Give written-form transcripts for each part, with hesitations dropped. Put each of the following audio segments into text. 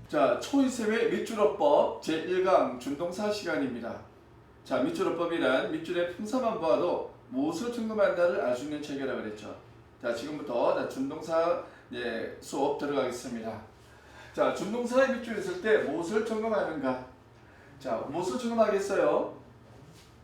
자, 초이세의 밑줄어법 제1강 준동사 시간입니다. 자, 밑줄어법이란 밑줄의 품사만 보아도 무엇을 증거한다를 알 수 있는 체계라고 그랬죠. 자, 지금부터 준동사 수업 들어가겠습니다. 자, 준동사의 밑줄에 있을 때 무엇을 점검하는가? 자, 무엇을 점검하겠어요?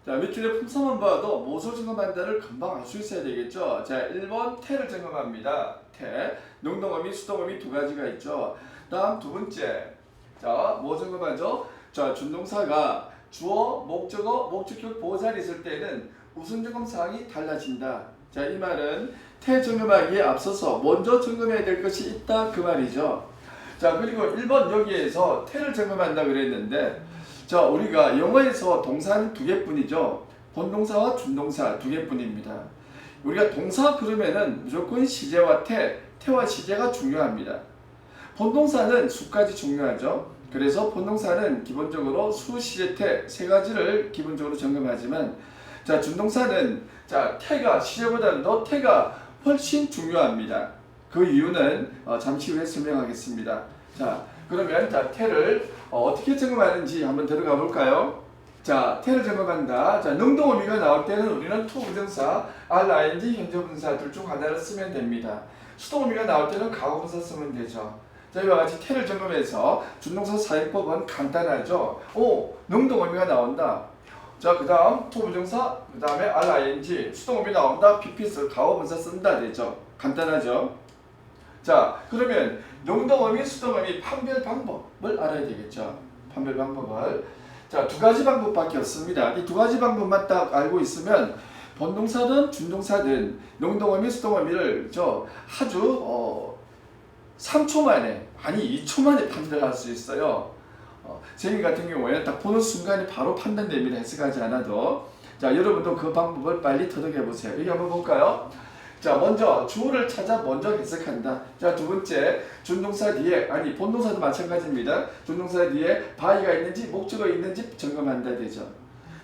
자, 밑줄의 품사만 봐도 무엇을 점검한다를 금방 알 수 있어야 되겠죠. 자, 1번 태를 점검합니다. 태. 능동어미, 수동어미 두 가지가 있죠. 다음 두 번째. 자, 뭐 점검하죠? 자, 준동사가 주어, 목적어, 목적격 보호자리 있을 때는 우선 점검 사항이 달라진다. 자, 이 말은 태 점검하기에 앞서서 먼저 점검해야 될 것이 있다 그 말이죠. 자, 그리고 1번 여기에서 태를 점검한다 그랬는데, 자, 우리가 영어에서 동사는 두 개뿐이죠. 본동사와 준동사 두 개뿐입니다. 우리가 동사 그러면은 무조건 시제와 태와 시제가 중요합니다. 본동사는 수까지 중요하죠. 그래서 본동사는 기본적으로 수, 시제, 태 세 가지를 기본적으로 점검하지만, 자, 준동사는 자, 태가 시제보다는 더 태가 훨씬 중요합니다. 그 이유는 잠시 후에 설명하겠습니다. 자, 그러면 자, 태를 어떻게 점검하는지 한번 들어가 볼까요? 자, 태를 점검한다. 자, 능동어미가 나올 때는 우리는 to 부정사, ing 현재분사 둘 중 하나를 쓰면 됩니다. 수동어미가 나올 때는 과거분사 쓰면 되죠. 자, 이와 같이 태를 점검해서 준동사 사용법은 간단하죠. 오, 능동어미가 나온다. 자, 그 다음 to 부정사, 그 다음에 ing, 수동어미 나온다. pp스, 과거분사 쓴다 되죠. 간단하죠. 자, 그러면 능동어미, 수동어미 판별 방법을 알아야 되겠죠. 판별 방법을. 자, 두 가지 방법밖에 없습니다. 이 두 가지 방법만 딱 알고 있으면 본동사든 준동사든 능동어미, 수동어미를 아주 3초 만에, 아니 2초 만에 판별할 수 있어요. 재미 같은 경우에는 딱 보는 순간에 바로 판단됩니다. 해석하지 않아도. 자, 여러분도 그 방법을 빨리 터득해 보세요. 여기 한번 볼까요? 자, 먼저 주어를 찾아 먼저 해석한다. 자, 두 번째, 준동사 뒤에, 아니 본동사도 마찬가지입니다. 준동사 뒤에 바이가 있는지 목적어 있는지 점검한다 되죠.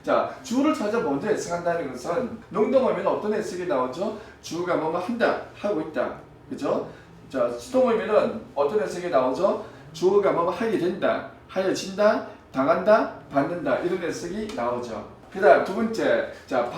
자, 주어를 찾아 먼저 해석한다는 것은 능동어미는 어떤 해석이 나오죠? 주어가 뭐뭐 한다, 하고 있다, 그죠? 자, 수동어미는 어떤 해석이 나오죠? 주어가 뭐뭐 하게 된다, 하여진다, 당한다, 받는다, 이런 해석이 나오죠. 그 다음 두 번째, 자,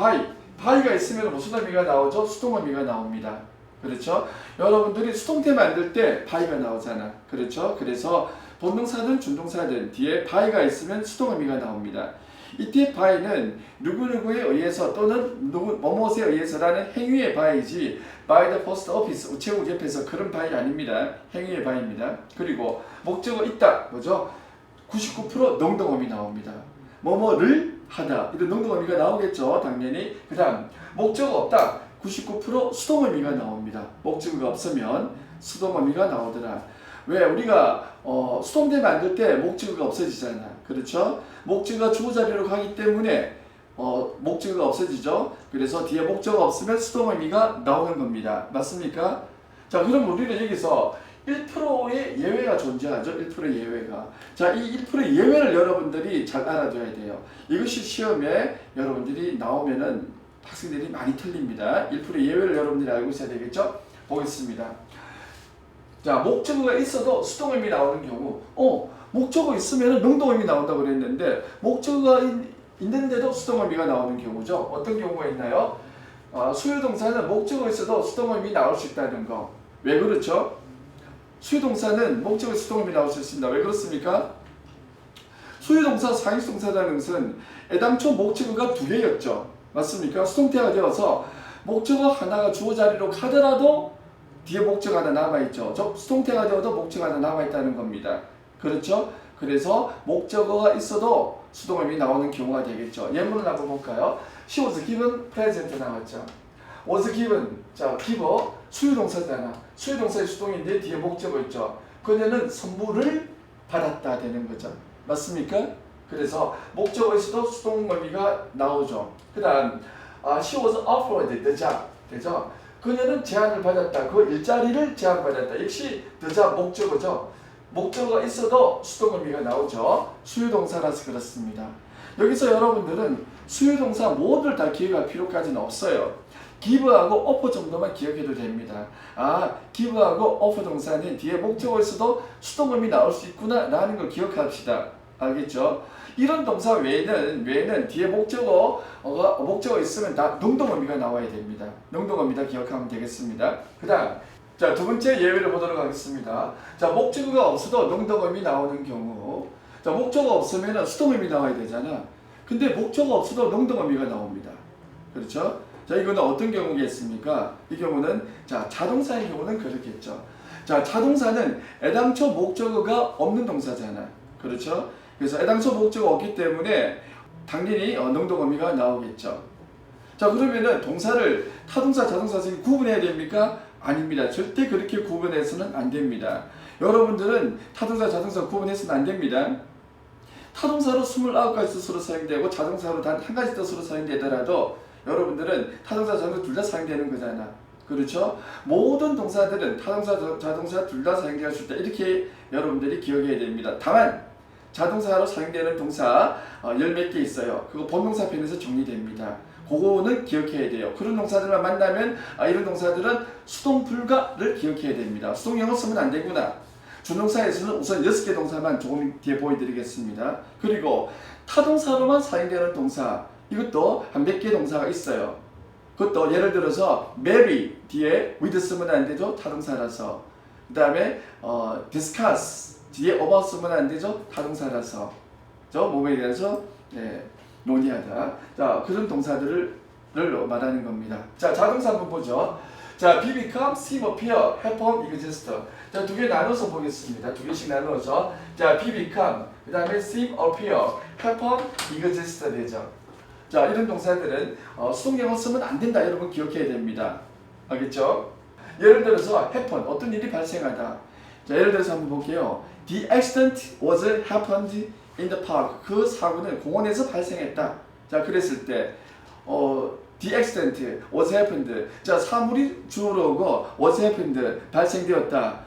바이가 있으면 무슨 의미가 나오죠? 수동어미가 나옵니다. 그렇죠? 여러분들이 수동태 만들 때 바이가 나오잖아. 그렇죠? 그래서 본동사든 준동사든 뒤에 바이가 있으면 수동어미가 나옵니다. 이때 바이는 누구누구에 의해서 또는 뭐뭐에 의해서라는 행위의 바이지 by the post office, 우체국 옆에서 그런 바이 아닙니다. 행위의 바이입니다. 그리고 목적어 있다. 뭐죠? 99% 능동어미 나옵니다. 뭐뭐를 하다, 이런 능동어미가 나오겠죠. 당연히. 그 다음 목적어 없다. 99% 수동어미가 나옵니다. 목적어가 없으면 수동어미가 나오더라. 왜? 우리가 수동태 만들 때 목적어가 없어지잖아. 그렇죠? 목적어가 주어 자리로 가기 때문에 목적어가 없어지죠. 그래서 뒤에 목적어가 없으면 수동어미가 나오는 겁니다. 맞습니까? 자, 그럼 우리는 여기서 1%의 예외가 존재하죠. 1%의 예외가. 자, 이 1%의 예외를 여러분들이 잘 알아둬야 돼요. 이것이 시험에 여러분들이 나오면은 학생들이 많이 틀립니다. 1%의 예외를 여러분들이 알고 있어야 되겠죠? 보겠습니다. 자, 목적어가 있어도 수동어미 나오는 경우, 목적어 있으면 능동어미 나온다고 그랬는데, 목적어가 있는데도 수동어미가 나오는 경우죠. 어떤 경우가 있나요? 수요동사는 목적어 있어도 수동어미 나올 수 있다는 거. 왜 그렇죠? 수요동사는 목적어 수동어미 나올 수 있습니다. 왜 그렇습니까? 수요동사, 상위동사라는 것은 애당초 목적어가 두 개였죠. 맞습니까? 수동태가 되어서 목적어 하나가 주어 자리로 가더라도 뒤에 목적어 하나 남아있죠. 수동태가 되어도 목적어 하나 남아있다는 겁니다. 그렇죠? 그래서 목적어가 있어도 수동어미 나오는 경우가 되겠죠. 예문을 한번 볼까요? She was given present 나왔죠. was given, 자, give, 수요동사잖아. 수요동사의 수동인데 뒤에 목적어 있죠. 그녀는 선물을 받았다 되는 거죠. 맞습니까? 그래서 목적어에서도 수동어미가 나오죠. 그 다음, she was offered the job 되죠. 그녀는 제안을 받았다. 그 일자리를 제안받았다. 역시 the job 목적어죠. 목적어가 있어도 수동어미가 나오죠. 수요동사라서 그렇습니다. 여기서 여러분들은 수요동사 모두를 다 기억할 필요까지는 없어요. give하고 offer 정도만 기억해도 됩니다. 아, give하고 offer 동사는 뒤에 목적어에서도 수동음이 나올 수 있구나 라는 걸 기억합시다. 알겠죠? 이런 동사 외에는 뒤에 목적어 있으면 다 능동어미가 나와야 됩니다. 능동어미다 기억하면 되겠습니다. 그 다음, 자, 두 번째 예외를 보도록 하겠습니다. 자, 목적어가 없어도 능동어미 나오는 경우, 자, 목적어 없으면 수동어미 나와야 되잖아. 근데 목적어 없어도 능동어미가 나옵니다. 그렇죠? 자, 이거는 어떤 경우겠습니까? 이 경우는, 자, 자동사의 경우는 그렇겠죠. 자, 자동사는 애당초 목적어가 없는 동사잖아. 그렇죠? 그래서 애당초 목적어가 없기 때문에 당연히 능동어미가 나오겠죠. 자, 그러면은 동사를 타동사, 자동사 중에 구분해야 됩니까? 아닙니다. 절대 그렇게 구분해서는 안 됩니다. 여러분들은 타동사, 자동사 구분해서는 안 됩니다. 타동사로 29가지 뜻으로 사용되고 자동사로 단 한 가지 뜻으로 사용되더라도 여러분들은 타동사, 자동사 둘 다 사용되는 거잖아. 그렇죠? 모든 동사들은 타동사, 자동사 둘 다 사용될 수 있다. 이렇게 여러분들이 기억해야 됩니다. 다만 자동사로 사용되는 동사 열 몇 개 있어요. 그거 본동사 편에서 정리됩니다. 그거는 기억해야 돼요. 그런 동사들만 만나면 이런 동사들은 수동 불가를 기억해야 됩니다. 수동형을 쓰면 안 되구나. 준동사에서는 우선 6개 동사만 조금 뒤에 보여드리겠습니다. 그리고 타동사로만 사용되는 동사, 이것도 한 몇 개 동사가 있어요. 그것도 예를 들어서 marry 뒤에 with 쓰면 안 되죠. 타동사라서. 그 다음에 discuss 뒤에 about 쓰면 안 되죠. 타동사라서. 몸에 대해서 논의하다. 자, 그런 동사들을 말하는 겁니다. 자, 자동사 한번 보죠. 자, be, become, seem, appear, happen, exist. 자, 두 개 나눠서 보겠습니다. 두 개씩 나누어서. 자, be, become, 그 다음에 seem, appear, happen, exist 되죠. 자, 이런 동사들은 수동형을 쓰면 안 된다. 여러분 기억해야 됩니다. 알겠죠? 예를 들어서 happen, 어떤 일이 발생하다. 자, 예를 들어서 한번 볼게요. The accident was happened in the park. 그 사고는 공원에서 발생했다. 자, 그랬을 때 the accident was happened. 자, 사물이 주우러 오고 was happened 발생되었다.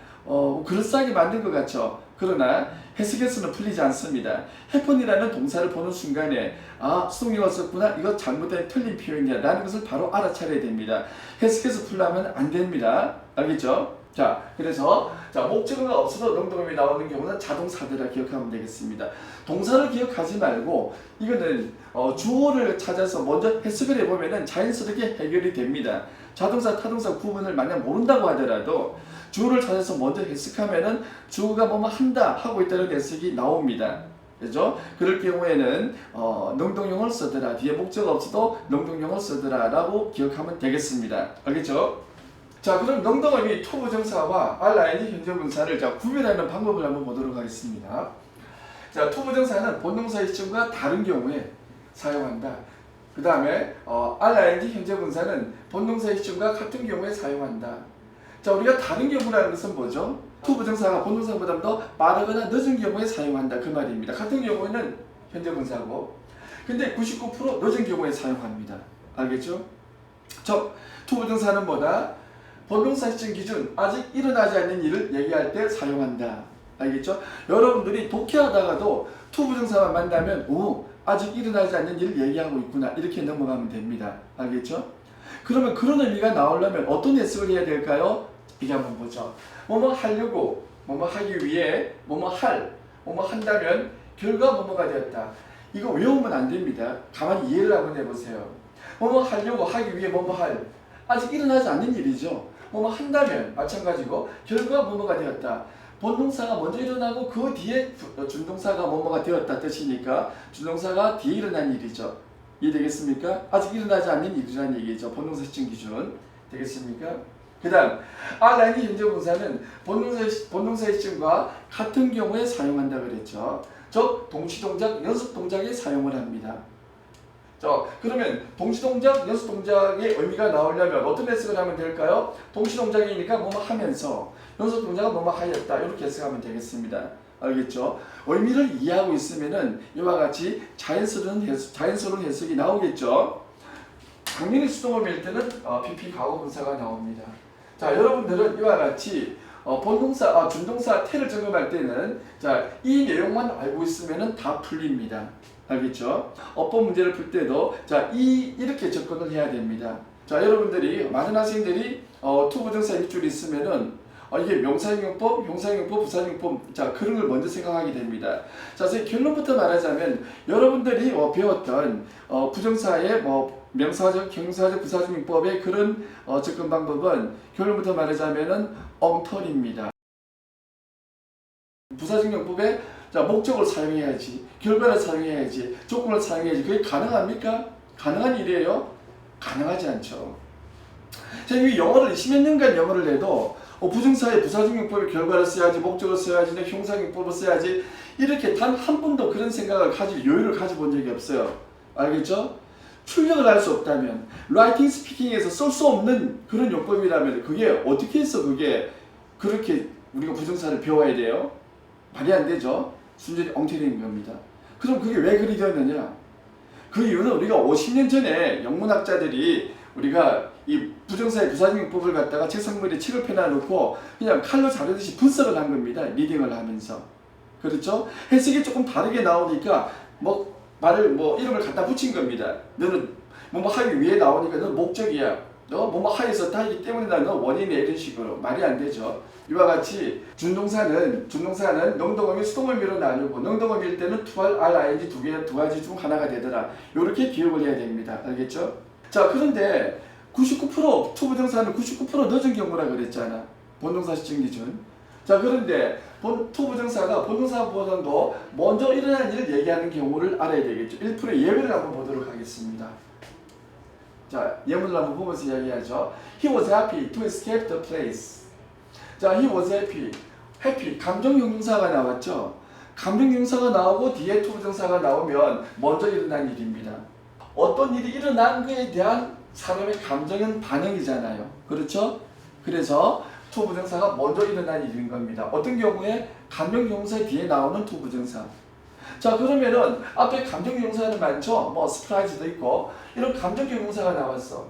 그럴싸하게 만든 것 같죠. 그러나 해석에서는 풀리지 않습니다. happen이라는 동사를 보는 순간에 수동형을 썼구나. 이거 잘못된 틀린 표현이야 라는 것을 바로 알아차려야 됩니다. 해석에서 풀려면 안 됩니다. 알겠죠? 자, 그래서 목적어가 없어도 능동음이 나오는 경우는 자동사들이라 기억하면 되겠습니다. 동사를 기억하지 말고 이거는 주어를 찾아서 먼저 해석을 해보면 자연스럽게 해결이 됩니다. 자동사, 타동사 구분을 만약 모른다고 하더라도 주어를 찾아서 먼저 해석하면은 주어가 뭐뭐 한다 하고 있다는 해석이 나옵니다. 그죠? 그럴 경우에는 능동형을 쓰더라. 뒤에 목적어 없어도 능동형을 쓰더라 라고 기억하면 되겠습니다. 알겠죠? 자, 그럼 능동음이 투부정사와 RING 현재분사를 구별하는 방법을 한번 보도록 하겠습니다. 자, 투부정사는 본동사의 시점과 다른 경우에 사용한다. 그 다음에 RING 현재분사는 본동사의 시점과 같은 경우에 사용한다. 자, 우리가 다른 경우라는 것은 뭐죠? 투부정사가 본동사보다 더 빠르거나 늦은 경우에 사용한다. 그 말입니다. 같은 경우에는 현재분사고, 근데 99% 늦은 경우에 사용합니다. 알겠죠? 투부정사는 뭐다? 본동사 시점 기준 아직 일어나지 않는 일을 얘기할 때 사용한다. 알겠죠? 여러분들이 독해하다가도 투부정사만 만나면 아직 일어나지 않는 일을 얘기하고 있구나 이렇게 넘어가면 됩니다. 알겠죠? 그러면 그런 의미가 나오려면 어떤 해석을 해야 될까요? 이게 한번 보죠. 뭐뭐 하려고, 뭐뭐 하기 위해, 뭐뭐 한다면 결과 뭐뭐가 되었다. 이거 외우면 안 됩니다. 가만히 이해를 한번 해보세요. 뭐뭐 하려고, 하기 위해, 뭐뭐 할. 아직 일어나지 않는 일이죠. 뭐뭐 한다면 마찬가지고 결과 뭐뭐가 되었다. 본동사가 먼저 일어나고 그 뒤에 준동사가 뭐뭐가 되었다 뜻이니까 준동사가 뒤에 일어난 일이죠. 이해되겠습니까? 아직 일어나지 않는 일이라는 얘기죠. 본동사 시점 기준 되겠습니까? 그 다음 RING 현재분사는 본동사 시점과 같은 경우에 사용한다 그랬죠. 즉 동시동작, 연습동작에 사용을 합니다. 그러면 동시동작, 연습동작의 의미가 나오려면 어떤 해석을 하면 될까요? 동시동작이니까 뭐뭐 하면서, 연습동작은 뭐뭐 하였다 이렇게 해석하면 되겠습니다. 알겠죠? 의미를 이해하고 있으면은 이와 같이 자연스러운 해석이 나오겠죠? 당연히 수동어밀 때는 PP 과거분사가 나옵니다. 자, 여러분들은 이와 같이 본동사, 준동사 태를 적용할 때는 이 내용만 알고 있으면은 다 풀립니다. 알겠죠? 어법 문제를 풀 때도 이렇게 접근을 해야 됩니다. 자, 여러분들이 많은 학생들이 투부정사 밑줄이 있으면은 이게 명사형용법, 형사형용법, 부사형용법, 자 그런 걸 먼저 생각하게 됩니다. 자, 그래서 결론부터 말하자면 여러분들이 배웠던 부정사의 명사적, 형사적, 부사적 용법의 그런 접근 방법은 결론부터 말하자면은 엉터리입니다. 부사적 용법에 자 목적을 사용해야지, 결과를 사용해야지, 조건을 사용해야지. 그게 가능합니까? 가능한 일이에요? 가능하지 않죠. 자, 이 영어를 20몇 년간 영어를 해도 부정사의 부사적 용법의 결과를 써야지, 목적을 써야지, 형사용법을 써야지 이렇게 단 한 번도 그런 생각을 가질 여유를 가져본 적이 없어요. 알겠죠? 출력을 할 수 없다면, 라이팅 스피킹에서 쓸 수 없는 그런 용법이라면 그게 어떻게 해서 그게 그렇게 우리가 부정사를 배워야 돼요? 말이 안 되죠. 순전히 엉터리인 겁니다. 그럼 그게 왜 그리 되느냐? 그 이유는 우리가 50년 전에 영문학자들이 우리가 이 부정사의 부사적 용법을 갖다가 책상머리에 책을 펴놔놓고 그냥 칼로 자르듯이 분석을 한 겁니다. 리딩을 하면서. 그렇죠? 해석이 조금 다르게 나오니까 말을 이름을 갖다 붙인 겁니다. 너는 하위 위에 나오니까 너는 목적이야. 너 하에서 타이기 때문에 너 원인이야. 이런 식으로. 말이 안 되죠. 이와 같이 준동사는 능동어미 수동어미로 나누고 능동어미일 때는 to, are, ing 두 가지 중 하나가 되더라. 이렇게 기억을 해야 됩니다. 알겠죠? 자, 그런데 99% 투부정사는 99% 늦은 경우라 그랬잖아. 본동사 시점 기준. 자, 그런데 투부정사가 본동사보다도 먼저 일어난 일을 얘기하는 경우를 알아야 되겠죠. 1%의 예외를 한번 보도록 하겠습니다. 자, 예문을 한번 보면서 이야기하죠. He was happy to escape the place. 자, he was happy. happy. 감정형용사가 나왔죠. 감정형용사가 나오고 뒤에 투부정사가 나오면 먼저 일어난 일입니다. 어떤 일이 일어난 것에 대한 사람의 감정은 반응이잖아요. 그렇죠? 그래서 투부정사가 먼저 일어난 일인 겁니다. 어떤 경우에 감정형용사 뒤에 나오는 투부정사. 자, 그러면은 앞에 감정형용사는 많죠. surprise도 있고 이런 감정형용사가 나왔어.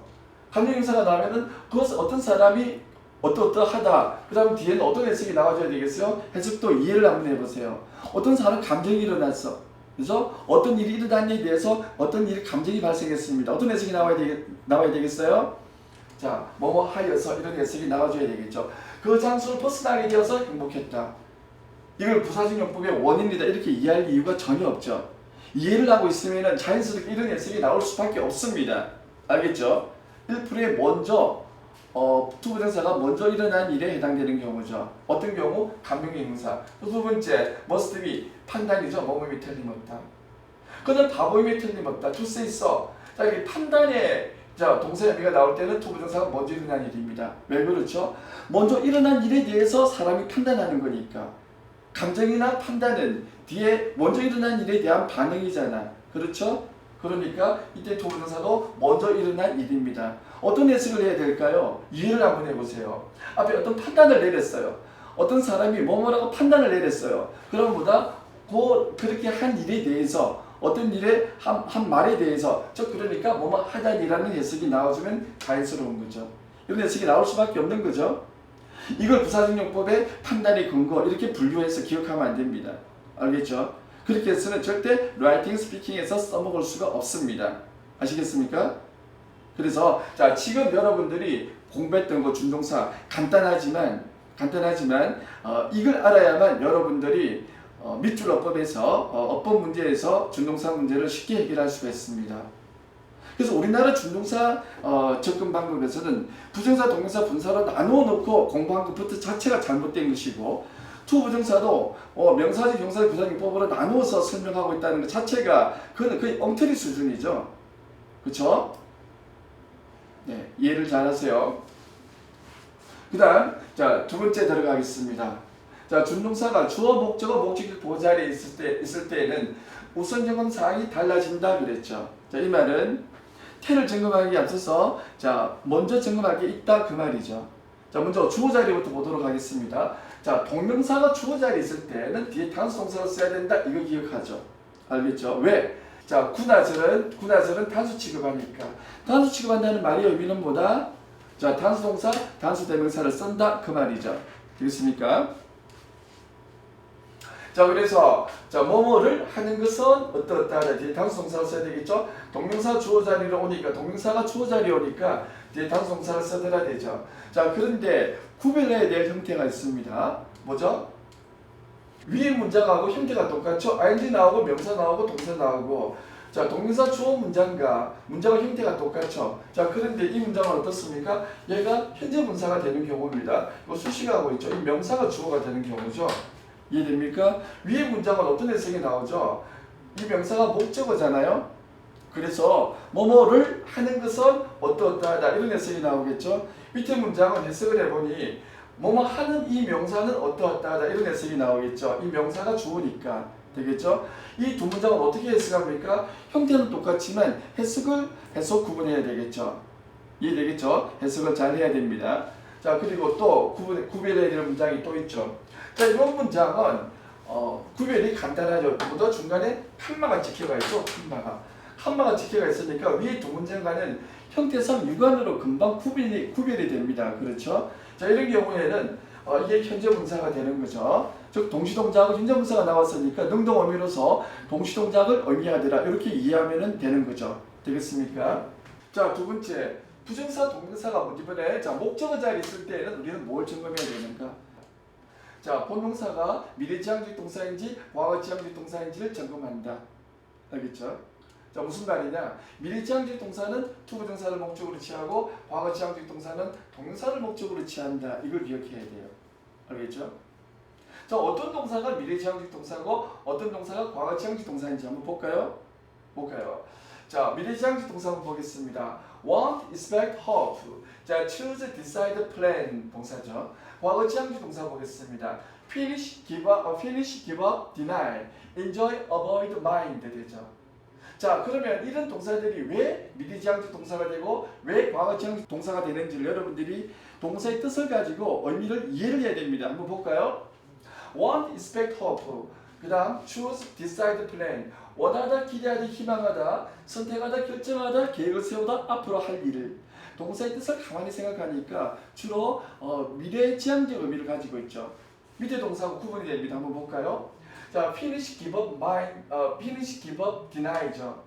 감정형용사가 나오면은 그것은 어떤 사람이 어떠하다. 그 다음 뒤에는 어떤 해석이 나와줘야 되겠어요? 해석도 이해를 한번 해보세요. 어떤 사람 감정이 일어났어. 그래서 어떤 일이 일어난 데 대해서 어떤 일이 감정이 발생했습니다. 어떤 해석이 나와야 되겠어요? 자, 하여서 이런 해석이 나와줘야 되겠죠. 그 장소를 벗어나게 되어서 행복했다. 이걸 부사적 용법의 원인이다. 이렇게 이해할 이유가 전혀 없죠. 이해를 하고 있으면 자연스럽게 이런 해석이 나올 수밖에 없습니다. 알겠죠? 1%의 먼저 투부정사가 먼저 일어난 일에 해당되는 경우죠. 어떤 경우? 감정형용사. 두 번째, must be 판단이죠. 뭐뭐이 틀림없다. 그는 바보임이 틀림없다. to say so. 자, 이 판단에 동사 의미가 나올 때는 투부정사가 먼저 일어난 일입니다. 왜 그렇죠? 먼저 일어난 일에 대해서 사람이 판단하는 거니까. 감정이나 판단은 뒤에 먼저 일어난 일에 대한 반응이잖아. 그렇죠? 그러니까 이때 투부정사도 먼저 일어난 일입니다. 어떤 해석을 해야 될까요? 이해를 한번 해보세요. 앞에 어떤 판단을 내렸어요. 어떤 사람이 뭐라고 판단을 내렸어요. 그럼보다 그렇게 한 일에 대해서 어떤 일에 한 말에 대해서 그러니까 하다니라는 해석이 나와주면 자연스러운 거죠. 이런 해석이 나올 수밖에 없는 거죠. 이걸 부사적 용법의 판단의 근거 이렇게 분류해서 기억하면 안 됩니다. 알겠죠? 그렇게 해서는 절대 라이팅 스피킹에서 써먹을 수가 없습니다. 아시겠습니까? 그래서 자, 지금 여러분들이 공부했던 거 준동사 간단하지만 이걸 알아야만 여러분들이 밑줄 어법에서 어법 문제에서 준동사 문제를 쉽게 해결할 수가 있습니다. 그래서 우리나라 준동사 접근 방법에서는 부정사, 동명사, 분사로 나누어 놓고 공부한 것부터 자체가 잘못된 것이고 투부정사도 명사적, 형사적, 부사적 용법으로 나누어서 설명하고 있다는 것 자체가 그건 거의 엉터리 수준이죠. 그렇죠? 네, 이해를 잘 하세요. 그 다음 자, 두 번째 들어가겠습니다. 자, 준동사가 주어, 목적어, 목적격 보자리에 있을 때에는 우선 점검 사항이 달라진다 그랬죠. 자, 이 말은 태를 점검하기에 앞서서 자, 먼저 점검할 게 있다 그 말이죠. 자, 먼저 주어 자리부터 보도록 하겠습니다. 자, 동명사가 주어 자리에 있을 때는 뒤에 단수 동사를 써야 된다. 이거 기억하죠. 알겠죠? 왜? 자, 군하절은 단수 취급하니까. 단수 취급한다는 말의 의미는 뭐다? 자, 단수 동사, 단수 대명사를 쓴다 그 말이죠. 되겠습니까? 자, 그래서 자, 뭐뭐를 하는 것은 어떠하다. 뒤에 단수동사를 써야 되겠죠. 동명사 주어 자리로 오니까 동명사가 주어 자리에 오니까 뒤에 단수동사를 써야 되죠. 자, 그런데 구별해야 될 형태가 있습니다. 뭐죠? 위에 문장하고 형태가 똑같죠. ing 나오고 명사 나오고 동사 나오고. 자, 동명사 주어 문장과 문장의 형태가 똑같죠. 자, 그런데 이 문장은 어떻습니까? 얘가 현재 분사가 되는 경우입니다. 이거 수식하고 있죠. 이 명사가 주어가 되는 경우죠. 이해됩니까? 위에 문장은 어떤 해석이 나오죠? 이 명사가 목적어잖아요. 그래서 뭐뭐를 하는 것은 어떠하다 이런 해석이 나오겠죠. 밑에 문장은 해석을 해보니 뭐뭐 하는 이 명사는 어떠하다 이런 해석이 나오겠죠. 이 명사가 주어니까 되겠죠. 이 두 문장은 어떻게 해석합니까? 형태는 똑같지만 해석 구분해야 되겠죠. 이해되겠죠? 해석을 잘 해야 됩니다. 자, 그리고 또 구별해야 되는 문장이 또 있죠. 자, 이번 문장은 구별이 간단하죠. 보다 중간에 칸마가 찍혀가 있죠. 칸마가 찍혀가 있으니까 위에 두 문장과는 형태상 유관으로 금방 구별이 됩니다. 그렇죠? 자, 이런 경우에는 이게 현재 분사가 되는 거죠. 즉 동시동작하고 현재 분사가 나왔으니까 능동 의미로서 동시동작을 의미하더라. 이렇게 이해하면 되는 거죠. 되겠습니까? 자, 두 번째 부정사 동명사가 이번에 자, 목적어 자리에 있을 때는 우리는 뭘 점검해야 되는가? 자, 본동사가 미래지향적 동사인지 과거지향적 동사인지를 점검한다. 알겠죠? 자, 무슨 말이냐? 미래지향적 동사는 투부정사를 목적으로 취하고 과거지향적 동사는 동사를 목적으로 취한다. 이걸 기억해야 돼요. 알겠죠? 자, 어떤 동사가 미래지향적 동사고 어떤 동사가 과거지향적 동사인지 한번 볼까요? 자, 미래지향적 동사 한번 보겠습니다. want, expect, hope. 자, choose, decide, plan 동사죠. 과거지향적 동사 보겠습니다. finish, give up, deny, enjoy, avoid, mind 되죠. 자, 그러면 이런 동사들이 왜 미래지향적 동사가 되고 왜 과거지향적 동사가 되는지를 여러분들이 동사의 뜻을 가지고 의미를 이해를 해야 됩니다. 한번 볼까요? want, expect, hope. 그 다음 choose, decide, plan. 원하다, 기대하다, 희망하다, 선택하다, 결정하다, 계획을 세우다, 앞으로 할 일을. 동사의 뜻을 가만히 생각하니까 주로 미래지향적 의미를 가지고 있죠. 밑에 동사하고 구분이 됩니다. 한번 볼까요? 자, finish, give up, deny죠.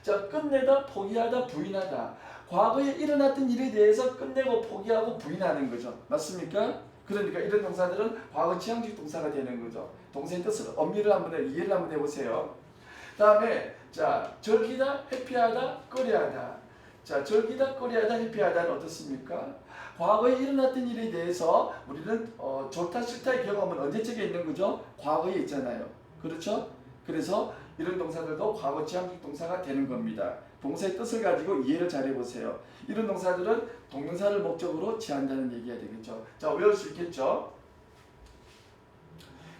자, 끝내다, 포기하다, 부인하다. 과거에 일어났던 일에 대해서 끝내고 포기하고 부인하는 거죠. 맞습니까? 그러니까 이런 동사들은 과거지향적 동사가 되는 거죠. 동사의 뜻을 이해를 한번 해보세요. 다음에 자, 즐기다, 해피하다, 꺼려하다. 자, 즐기다, 꺼려하다, 해피하다는 어떻습니까? 과거에 일어났던 일에 대해서 우리는 좋다, 싫다의 경험은 언제적에 있는 거죠? 과거에 있잖아요. 그렇죠? 그래서 이런 동사들도 과거지향적 동사가 되는 겁니다. 동사의 뜻을 가지고 이해를 잘 해보세요. 이런 동사들은 동명사를 목적으로 취한다는 얘기가 되겠죠. 자, 외울 수 있겠죠?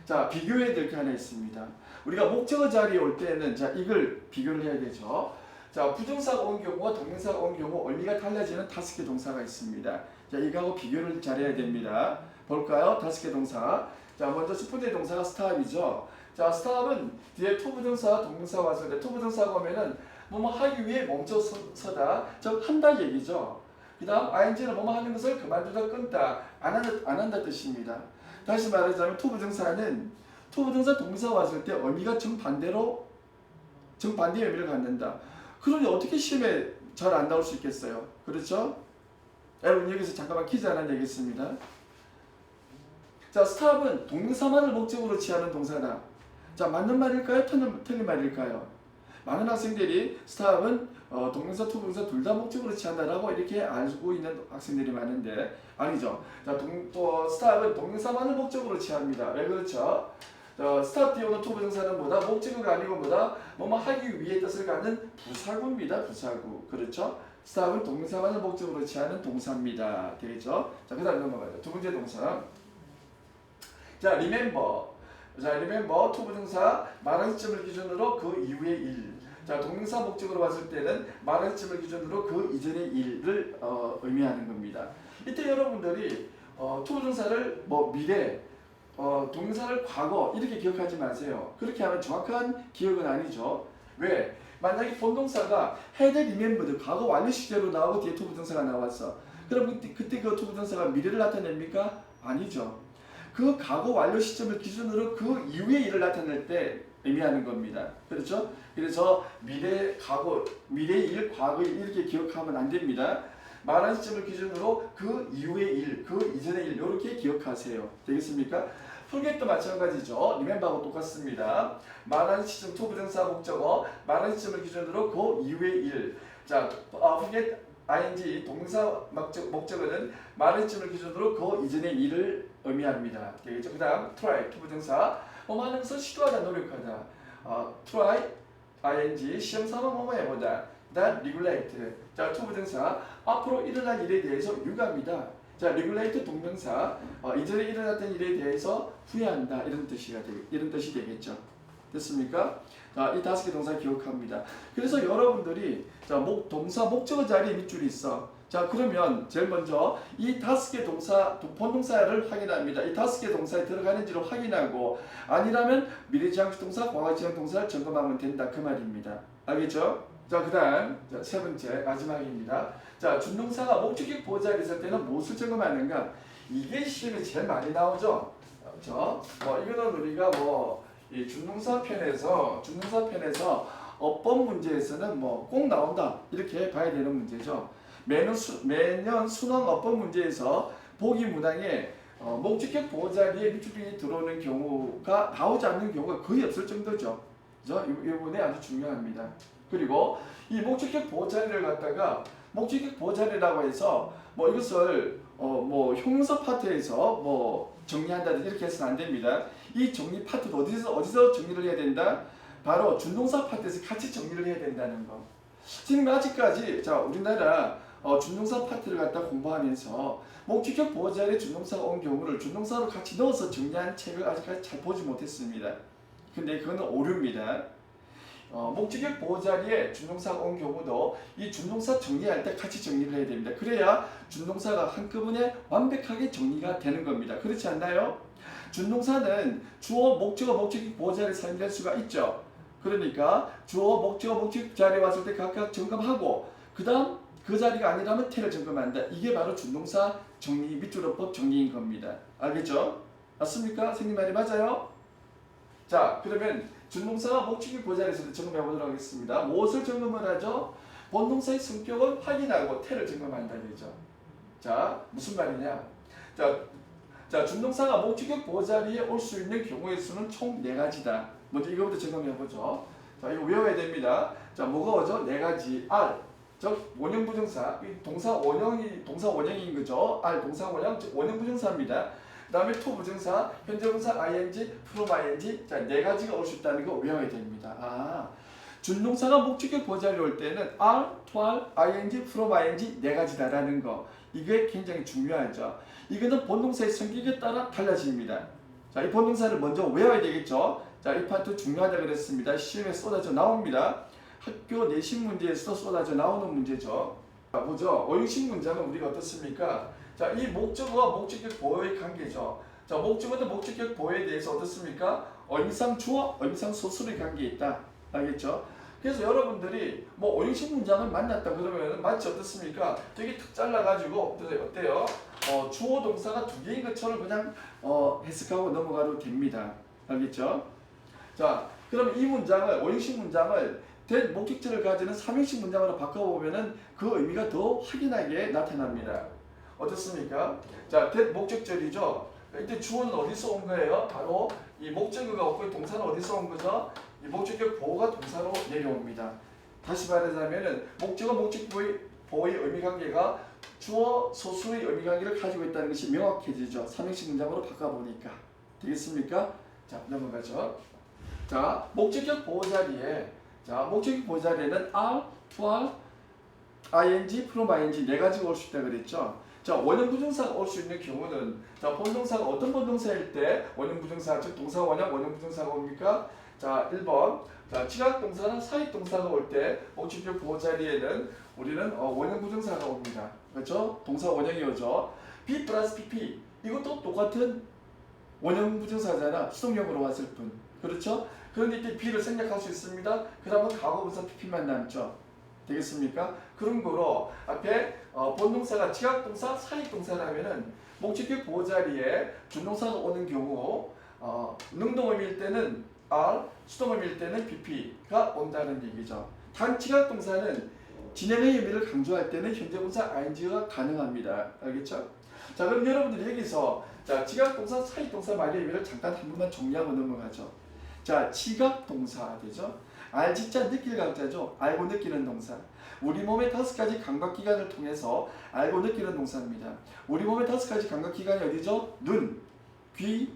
자, 비교해야 될 게 하나 있습니다. 우리가 목적어 자리에 올 때는 자, 이걸 비교를 해야 되죠. 자, 부정사가 온 경우와 동명사가 온 경우 의미가 달라지는 5개 동사가 있습니다. 자, 이거하고 비교를 잘해야 됩니다. 볼까요? 5개 동사. 자, 먼저 첫 번째 동사가 stop이죠. 자, stop은 뒤에 투부정사, 동명사가 왔을 때 투부정사가 오면은 뭐뭐 하기 위해 멈춰서다, 즉 한다 얘기죠. 그 다음 ing는 뭐뭐 하는 것을 그만두다, 끊다, 안 한다 뜻입니다. 다시 말하자면 투부정사는 투부정사 동사가 왔을 때 의미가 정반대 의미를 갖는다. 그러니 어떻게 시험에 잘 안 나올 수 있겠어요? 그렇죠? 여러분 여기서 잠깐만 퀴즈 하나 내겠습니다. 자, stop은 동사만을 목적으로 취하는 동사다. 자, 맞는 말일까요? 틀린 말일까요? 많은 학생들이 stop은 동명사, 투부정사 둘 다 목적으로 취한다라고 이렇게 알고 있는 학생들이 많은데 아니죠. 자, 또 stop은 동명사만을 목적으로 취합니다. 왜 그렇죠? stop 뒤에 오는 투부정사는 뭐다? 목적어가 아니고 뭐다? 뭐뭐 하기 위해 뜻을 갖는 부사구입니다. 부사구. 그렇죠? stop은 동명사만을 목적으로 취하는 동사입니다. 되겠죠? 자, 그 다음 넘어가죠. 두 번째 동사. 자, remember. 자, remember 투부정사 말한 시점을 기준으로 그 이후의 일. 자, 동명사 목적으로 봤을 때는 말한 시점을 기준으로 그 이전의 일을 의미하는 겁니다. 이때 여러분들이 투부정사를 뭐 미래, 동사를 과거 이렇게 기억하지 마세요. 그렇게 하면 정확한 기억은 아니죠. 왜? 만약에 본동사가 had remembered 과거 완료 시제로 나오고 뒤에 투부정사가 나왔어. 그럼 그때 그 투부정사가 미래를 나타냅니까? 아니죠. 그 과거 완료 시점을 기준으로 그 이후의 일을 나타낼 때 의미하는 겁니다. 그렇죠? 그래서 미래, 과거, 미래의 일, 과거의 일 이렇게 기억하면 안 됩니다. 말한 시점을 기준으로 그 이후의 일, 그 이전의 일 이렇게 기억하세요. 되겠습니까? forget도 마찬가지죠. remember하고 똑같습니다. 말한 시점 투부정사 목적어, 말한 시점을 기준으로 그 이후의 일. 자, forget ing 동사 목적어는 말한 시점을 기준으로 그 이전의 일을 의미합니다. 되겠죠? 그 다음 try 투부정사 많은 것을 시도하다 노력하다. try ing 시험 삼아 뭐뭐 해보다. 그다음 regulate 자 투부정사 앞으로 일어날 일에 대해서 유감이다. 자 regulate 동명사 이전에 일어났던 일에 대해서 후회한다 이런 뜻이 되겠죠. 됐습니까? 자, 이 5개 동사 기억합니다. 그래서 여러분들이 자, 동사 목적어 자리에 밑줄이 있어. 자, 그러면 제일 먼저 이 5개 동사 본동사를 확인합니다. 이 5개 동사에 들어가는지를 확인하고 아니라면 미래지향식 동사, 과거지향 동사를 점검하면 된다 그 말입니다. 알겠죠? 자, 그다음 세 번째 마지막입니다. 자, 준동사가 목적격 보호자리에 있을 때는 무엇을 점검하는가? 이게 시험에 제일 많이 나오죠. 그렇죠? 이거는 우리가 이 준동사 편에서 어법 문제에서는 꼭 나온다 이렇게 봐야 되는 문제죠. 매년 수능 어법 문제에서 보기 문항에 목적격 보호자리에 밑줄이 들어오는 경우가 나오지 않는 경우가 거의 없을 정도죠. 그죠? 이 부분이 아주 중요합니다. 그리고 이 목적격 보호자리를 갖다가 목적격 보호자리라고 해서 이것을 형용사 파트에서 정리한다든지 이렇게 해서는 안 됩니다. 이 정리 파트를 어디서 정리를 해야 된다? 바로 준동사 파트에서 같이 정리를 해야 된다는 거. 지금 아직까지 우리나라 준동사 파트를 갖다 공부하면서 목적격 보호자리에 준동사가 온 경우를 준동사로 같이 넣어서 정리한 책을 아직까지 잘 보지 못했습니다. 근데 그거는 오류입니다. 목적격 보호자리에 준동사가 온 경우도 이 준동사 정리할 때 같이 정리를 해야 됩니다. 그래야 준동사가 한꺼번에 완벽하게 정리가 되는 겁니다. 그렇지 않나요? 준동사는 주어, 목적어, 목적격 보호자리에 사용될 수가 있죠. 그러니까 주어, 목적어, 목적격 자리에 왔을 때 각각 점검하고 그 다음 그 자리가 아니라면 태를 점검한다. 이게 바로 준동사 정리, 밑줄어법 정리인 겁니다. 알겠죠? 맞습니까? 선생님 말이 맞아요? 자, 그러면 준동사가 목적격 보호자리에서 점검해 보도록 하겠습니다. 무엇을 점검을 하죠? 본동사의 성격을 확인하고 태를 점검한다 되죠. 자, 무슨 말이냐? 자, 준동사가 목적격 보호자리에 올 수 있는 경우의 수는 총 4가지다. 먼저 이거부터 점검해 보죠. 자, 이거 외워야 됩니다. 자, 뭐가 오죠? 4가지. R, 즉 원형 부정사. 동사 원형인 거죠. R 동사 원형, 즉 원형 부정사입니다. 그 다음에 to 부정사, 현재 분사 ing, from ing. 자, 4가지가 올 수 있다는 거 외워야 됩니다. 준동사가 목적격 보호자리에 올 때는 are, to are, ing, from ing 4가지다라는 거. 이게 굉장히 중요하죠. 이거는 본동사의 성격에 따라 달라집니다. 자, 이 본동사를 먼저 외워야 되겠죠. 자, 이 파트 중요하다 그랬습니다. 시험에 쏟아져 나옵니다. 학교 내신 문제에서도 쏟아져 나오는 문제죠. 자, 보죠. 어용식 문장은 우리가 어떻습니까? 자, 이 목적어와 목적격 보호의 관계죠. 자, 목적어도 목적격 보호에 대해서 어떻습니까? 의미상 주어, 의미상 소수의 관계에 있다. 알겠죠? 그래서 여러분들이 어용식 문장을 만났다 그러면 마치 어떻습니까? 되게 툭 잘라가지고 어때요? 주어 동사가 2개인 것처럼 그냥 해석하고 넘어가도 됩니다. 알겠죠? 자, 그럼 이 문장을 어용식 문장을 된 목적절을 가지는 3형식 문장으로 바꿔보면은 그 의미가 더 확연하게 나타납니다. 어떻습니까? 자, 된 목적절이죠. 이때 주어는 어디서 온 거예요? 바로 이 목적어가 없고 동사는 어디서 온 거죠? 이 목적격 보호가 동사로 내려옵니다. 다시 말하자면은 목적어 목적보의 의미관계가 주어 소수의 의미관계를 가지고 있다는 것이 명확해지죠. 3형식 문장으로 바꿔보니까. 되겠습니까? 자, 넘어가죠. 자, 목적격 보호자리에 목적격 보호자리에는 are, to are, ing, from ing 4가지가 올 수 있다 그랬죠. 자, 원형 부정사가 올 수 있는 경우는 본동사가 어떤 본동사일 때 원형 부정사, 즉 동사 원형 부정사가 옵니까? 자, 1번. 자, 지각 동사나 사익 동사가 올 때 목적격 보호 자리에는 우리는 원형 부정사가 옵니다. 그렇죠? 동사 원형이 오죠. be 플러스 pp. 이것도 똑같은 원형 부정사잖아. 수동형으로 왔을 뿐. 그렇죠? 그런데 이때 be를 생략할 수 있습니다. 그러면 과거분사 pp만 남죠. 되겠습니까? 그런 거로 앞에 본동사가 지각동사, 사익동사라면은 목적격 보호 자리에 준동사가 오는 경우 능동음일 때는 R, 수동음일 때는 PP가 온다는 얘기죠. 단 지각 동사는 진행의 의미를 강조할 때는 현재 분사 ing가 가능합니다. 알겠죠? 자, 그럼 여러분들 여기서 자, 지각 동사, 사익 동사 말의 의미를 잠깐 한 번만 정리하고 넘어가죠. 자, 지각 동사 되죠? 알지자 느낄 강자죠. 알고 느끼는 동사. 우리 몸의 5가지 감각기관을 통해서 알고 느끼는 동사입니다. 우리 몸의 5가지 감각기관이 어디죠? 눈, 귀,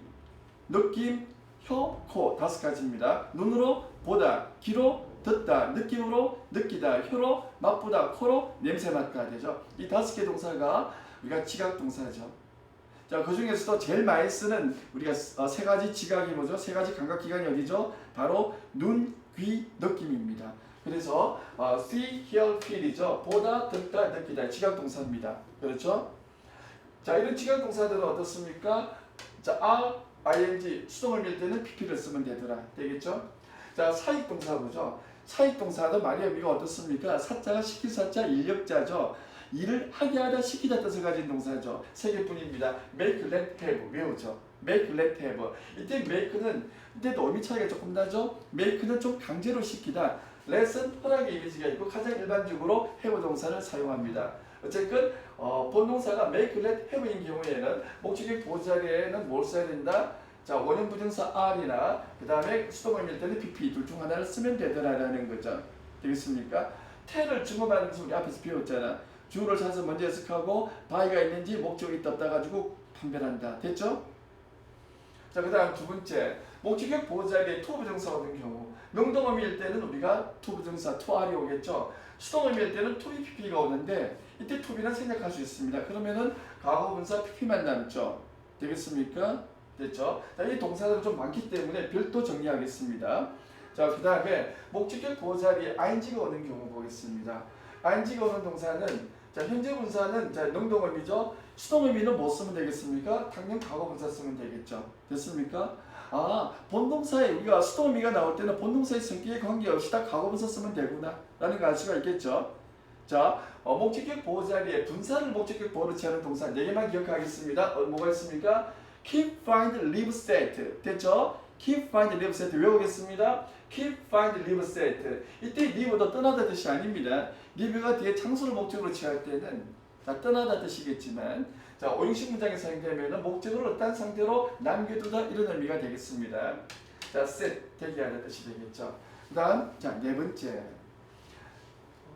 느낌, 혀, 코 5가지입니다. 눈으로 보다, 귀로 듣다, 느낌으로 느끼다, 혀로 맛보다, 코로 냄새 맡다 되죠. 이 5개 동사가 우리가 지각 동사죠. 자, 그 중에서도 제일 많이 쓰는 우리가 3가지 지각이 뭐죠? 3가지 감각기관이 어디죠? 바로 눈, 귀, 느낌입니다. 그래서 see, hear, feel이죠. 보다, 듣다, 느끼다 지각 동사입니다. 그렇죠? 자, 이런 지각 동사들은 어떻습니까? 자, ing 수동을 밀 때는 pp를 쓰면 되겠죠? 자, 사익 동사 보죠. 사익 동사도 말의 의미가 어떻습니까? 사자가 시킬 사자, 인력자죠. 일을 하게 하다, 시키다 뜻을 가진 동사죠. 3개뿐입니다. make, let, have 외우죠. make, let, have. 이때 make는 이때도 의미 차이가 조금 나죠. make는 좀 강제로 시키다. let은 허락의 이미지가 있고 가장 일반적으로 have 동사를 사용합니다. 어쨌든 본동사가 make, let, have인 경우에는 목적격 보호 자리에는 뭘 써야 된다? 자, 원형 부정사 R이나 그 다음에 수동을 밀 때는 PP 둘 중 하나를 쓰면 되더라라는 거죠. 되겠습니까? tell을 증거하는 것을 우리 앞에서 배웠잖아. 주어를 찾아서 먼저 해석하고 by가 있는지 목적이 있다 없다 가지고 판별한다. 됐죠? 자, 그 다음 두 번째 목적격 보호 자리에 to 부정사 오는 경우 능동어미일 때는 우리가 to 부정사 to R이 오겠죠. 수동어미일 때는 to be PP가 오는데 이때 to be는 생략할 수 있습니다. 그러면은 과거 분사 PP만 남죠. 되겠습니까? 됐죠? 자, 이 동사들은 좀 많기 때문에 별도 정리하겠습니다. 자, 그 다음에 목적격 보호 자리에 ing가 오는 경우 보겠습니다. ing가 오는 동사는 자, 현재 분사는 자, 능동의미죠. 수동의미는 뭐 쓰면 되겠습니까? 당연 과거 분사 쓰면 되겠죠. 됐습니까? 본동사에 우리가 수동의미가 나올 때는 본동사의 성격에 관계없이 다 과거 분사 쓰면 되구나 라는 걸 알 수가 있겠죠. 자, 목적격 보호 자리에 분사를 목적격 보호로 취하는 동사 4개만 기억하겠습니다. 뭐가 있습니까? keep, find, leave, set 됐죠? keep, find, leave, set 외우겠습니다. keep, find, leave, set 이때 leave도 떠나다 뜻이 아닙니다. leave가 뒤에 장소를 목적으로 취할 때는 떠나다 뜻이겠지만 자, 5형식 문장에 사용되면 목적을 어떤 상태로 남겨두다 이런 의미가 되겠습니다. 자, set 대기하는 뜻이 되겠죠. 그 다음 자, 4번째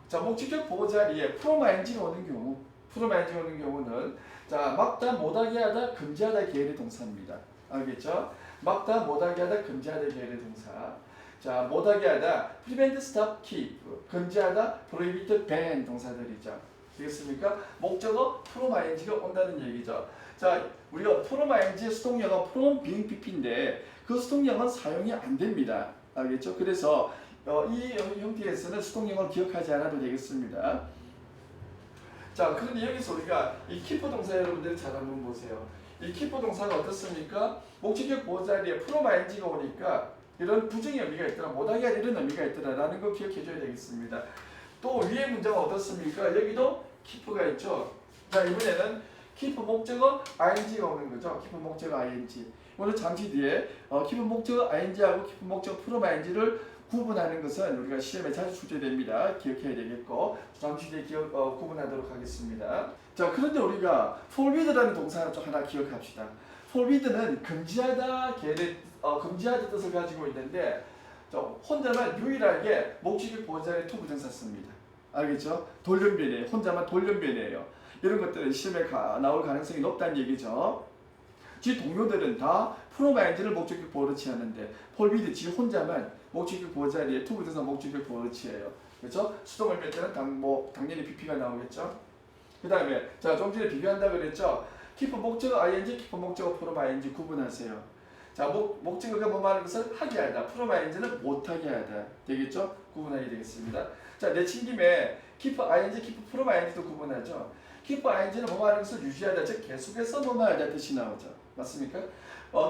자, 목적격 보호 자리에 from ing가 오는 경우 from ing가 오는 경우는 자, 막다, 못하게 하다, 금지하다 계열의 동사입니다. 알겠죠? 막다, 못하게 하다, 금지하다 계열의 동사. 자, 못하게 하다, prevent, stop, keep. 금지하다, prohibit, ban 동사들이죠. 되겠습니까? 목적어 from ing가 온다는 얘기죠. 자, 우리가 from ing 수동형은 from being pp인데 그 수동형은 사용이 안 됩니다. 알겠죠? 그래서 이 형태에서는 수동형을 기억하지 않아도 되겠습니다. 자, 그런데 여기서 우리가 이 keep 동사 여러분들이 잘 한번 보세요. 이 keep 동사가 어떻습니까? 목적격 보호 자리에 from ing가 오니까 이런 부정의 의미가 있더라, 못하게 할 이런 의미가 있더라라는 거 기억해줘야 되겠습니다. 또 위의 문장은 어떻습니까? 여기도 keep가 있죠. 자, 이번에는 keep 목적어 ing가 오는 거죠. keep 목적어 ing. 오늘 잠시 뒤에 keep 목적어 ing하고 keep 목적어 from ing를 구분하는 것은 우리가 시험에 자주 출제됩니다. 기억해야 되겠고 잠시 뒤에 구분하도록 하겠습니다. 자, 그런데 우리가 forbid라는 동사를 좀 하나 기억합시다. forbid는 금지하다 계열의 금지하다 뜻을 가지고 있는데 혼자만 유일하게 목적격 보호 자리에 to 부정사 씁니다. 알겠죠? 돌연변이에요. 혼자만 돌연변이에요. 이런 것들은 시험에 나올 가능성이 높다는 얘기죠. 지 동료들은 다 from ing를 목적격 보호로 취하는데 forbid 지 혼자만 목적격 보호 자리에 to 부정사 목적격 보호로 취해요. 그렇죠? 수동을 뺄 때는 당연히 pp가 나오겠죠. 그 다음에 자, 좀 전에 비교한다 그랬죠. keep 목적어 ing, keep 목적어 from ing 구분하세요. 자, 목적어가 뭐 말하는 것을 하게 하다, from ing는 못하게 하다 되겠죠? 구분하게 되겠습니다. 자, 내친 김에 keep ing, keep from ing도 구분하죠. keep ing는 뭐 말하는 것을 유지하다, 즉 계속해서 뭐 말하다 뜻이 나오죠. 맞습니까?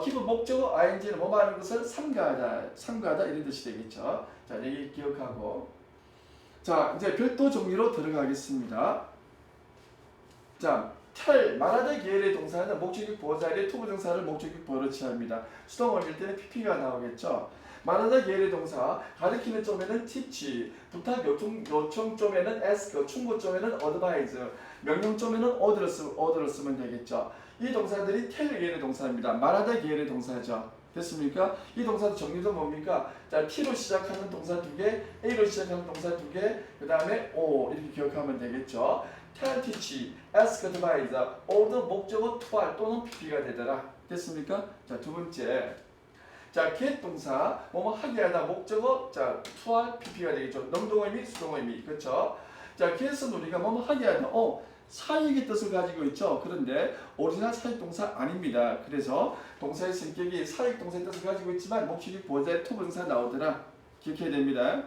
keep 목적어 ing는 뭐 말하는 것을 삼가하다 이런 뜻이 되겠죠. 자, 여기 기억하고 자, 이제 별도 정리로 들어가겠습니다. 자, tell 말하다 계열의 동사는 목적격 보호 자리에 to 부정사를 목적격 보호로 취합니다. 수동어일 때는 pp가 나오겠죠. 말하다 계열의 동사 가르치는 쪽에는 teach, 부탁 요청 쪽에는 ask, 충고 쪽에는 advise, 명령 쪽에는 order를 쓰면 되겠죠. 이 동사들이 tell 계열의 동사입니다. 말하다 계열의 동사죠. 됐습니까? 이 동사도 정리도 뭡니까? 자, t로 시작하는 동사 2개, a로 시작하는 동사 2개, 그 다음에 o 이렇게 기억하면 되겠죠. tell, teach, ask, advise, order 목적어 to 또는 pp가 되더라. 됐습니까? 자, 두 번째. 자, get 동사 뭐뭐 하게 하다 목적어 자, to, pp가 되겠죠. 능동의 미, 수동의 미. 그렇죠? 자, get은 우리가 뭐뭐 하게 하다 사역의 뜻을 가지고 있죠. 그런데 오리지널 사역 동사 아닙니다. 그래서 동사의 성격이 사역 동사의 뜻을 가지고 있지만 목적이 보호자의 to 부정사 나오더라. 기억해야 됩니다.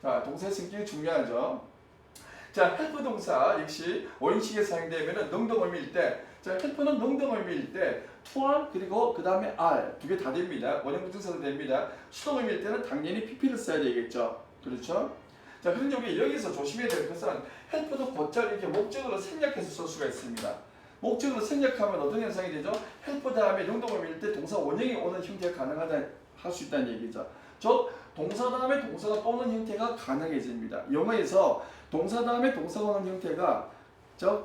자, 동사의 성격이 중요하죠. 자, help 동사 역시 원식에 사용되면 능동 의미일 때, 자, help는 능동 의미일 때 to 그리고 그 다음에 are 두 개 다 됩니다. 원형 부정사도 됩니다. 수동 의미일 때는 당연히 pp를 써야 되겠죠. 그렇죠? 자, 그런데 우리 여기서 조심해야 될 것은 help도 곧잘 이렇게 목적으로 생략해서 쓸 수가 있습니다. 목적으로 생략하면 어떤 현상이 되죠? help 다음에 능동 의미일 때 동사 원형이 오는 형태가 가능하다 할 수 있다는 얘기죠. 즉 동사 다음에 동사가 오는 형태가 가능해집니다. 영어에서 동사 다음에 동사가 오는 형태가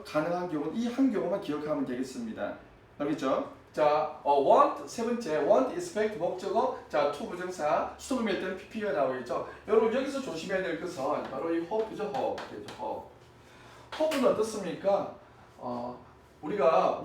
가능한 경우는 이 한 경우만 기억하면 되겠습니다. 알겠죠? 자, want 세 번째 want, expect 목적어 자, to 부정사 수동 의미일 때는 pp가 나오겠죠. 여러분 여기서 조심해야 될 것은 바로 이 hope죠. hope는 어떻습니까? 우리가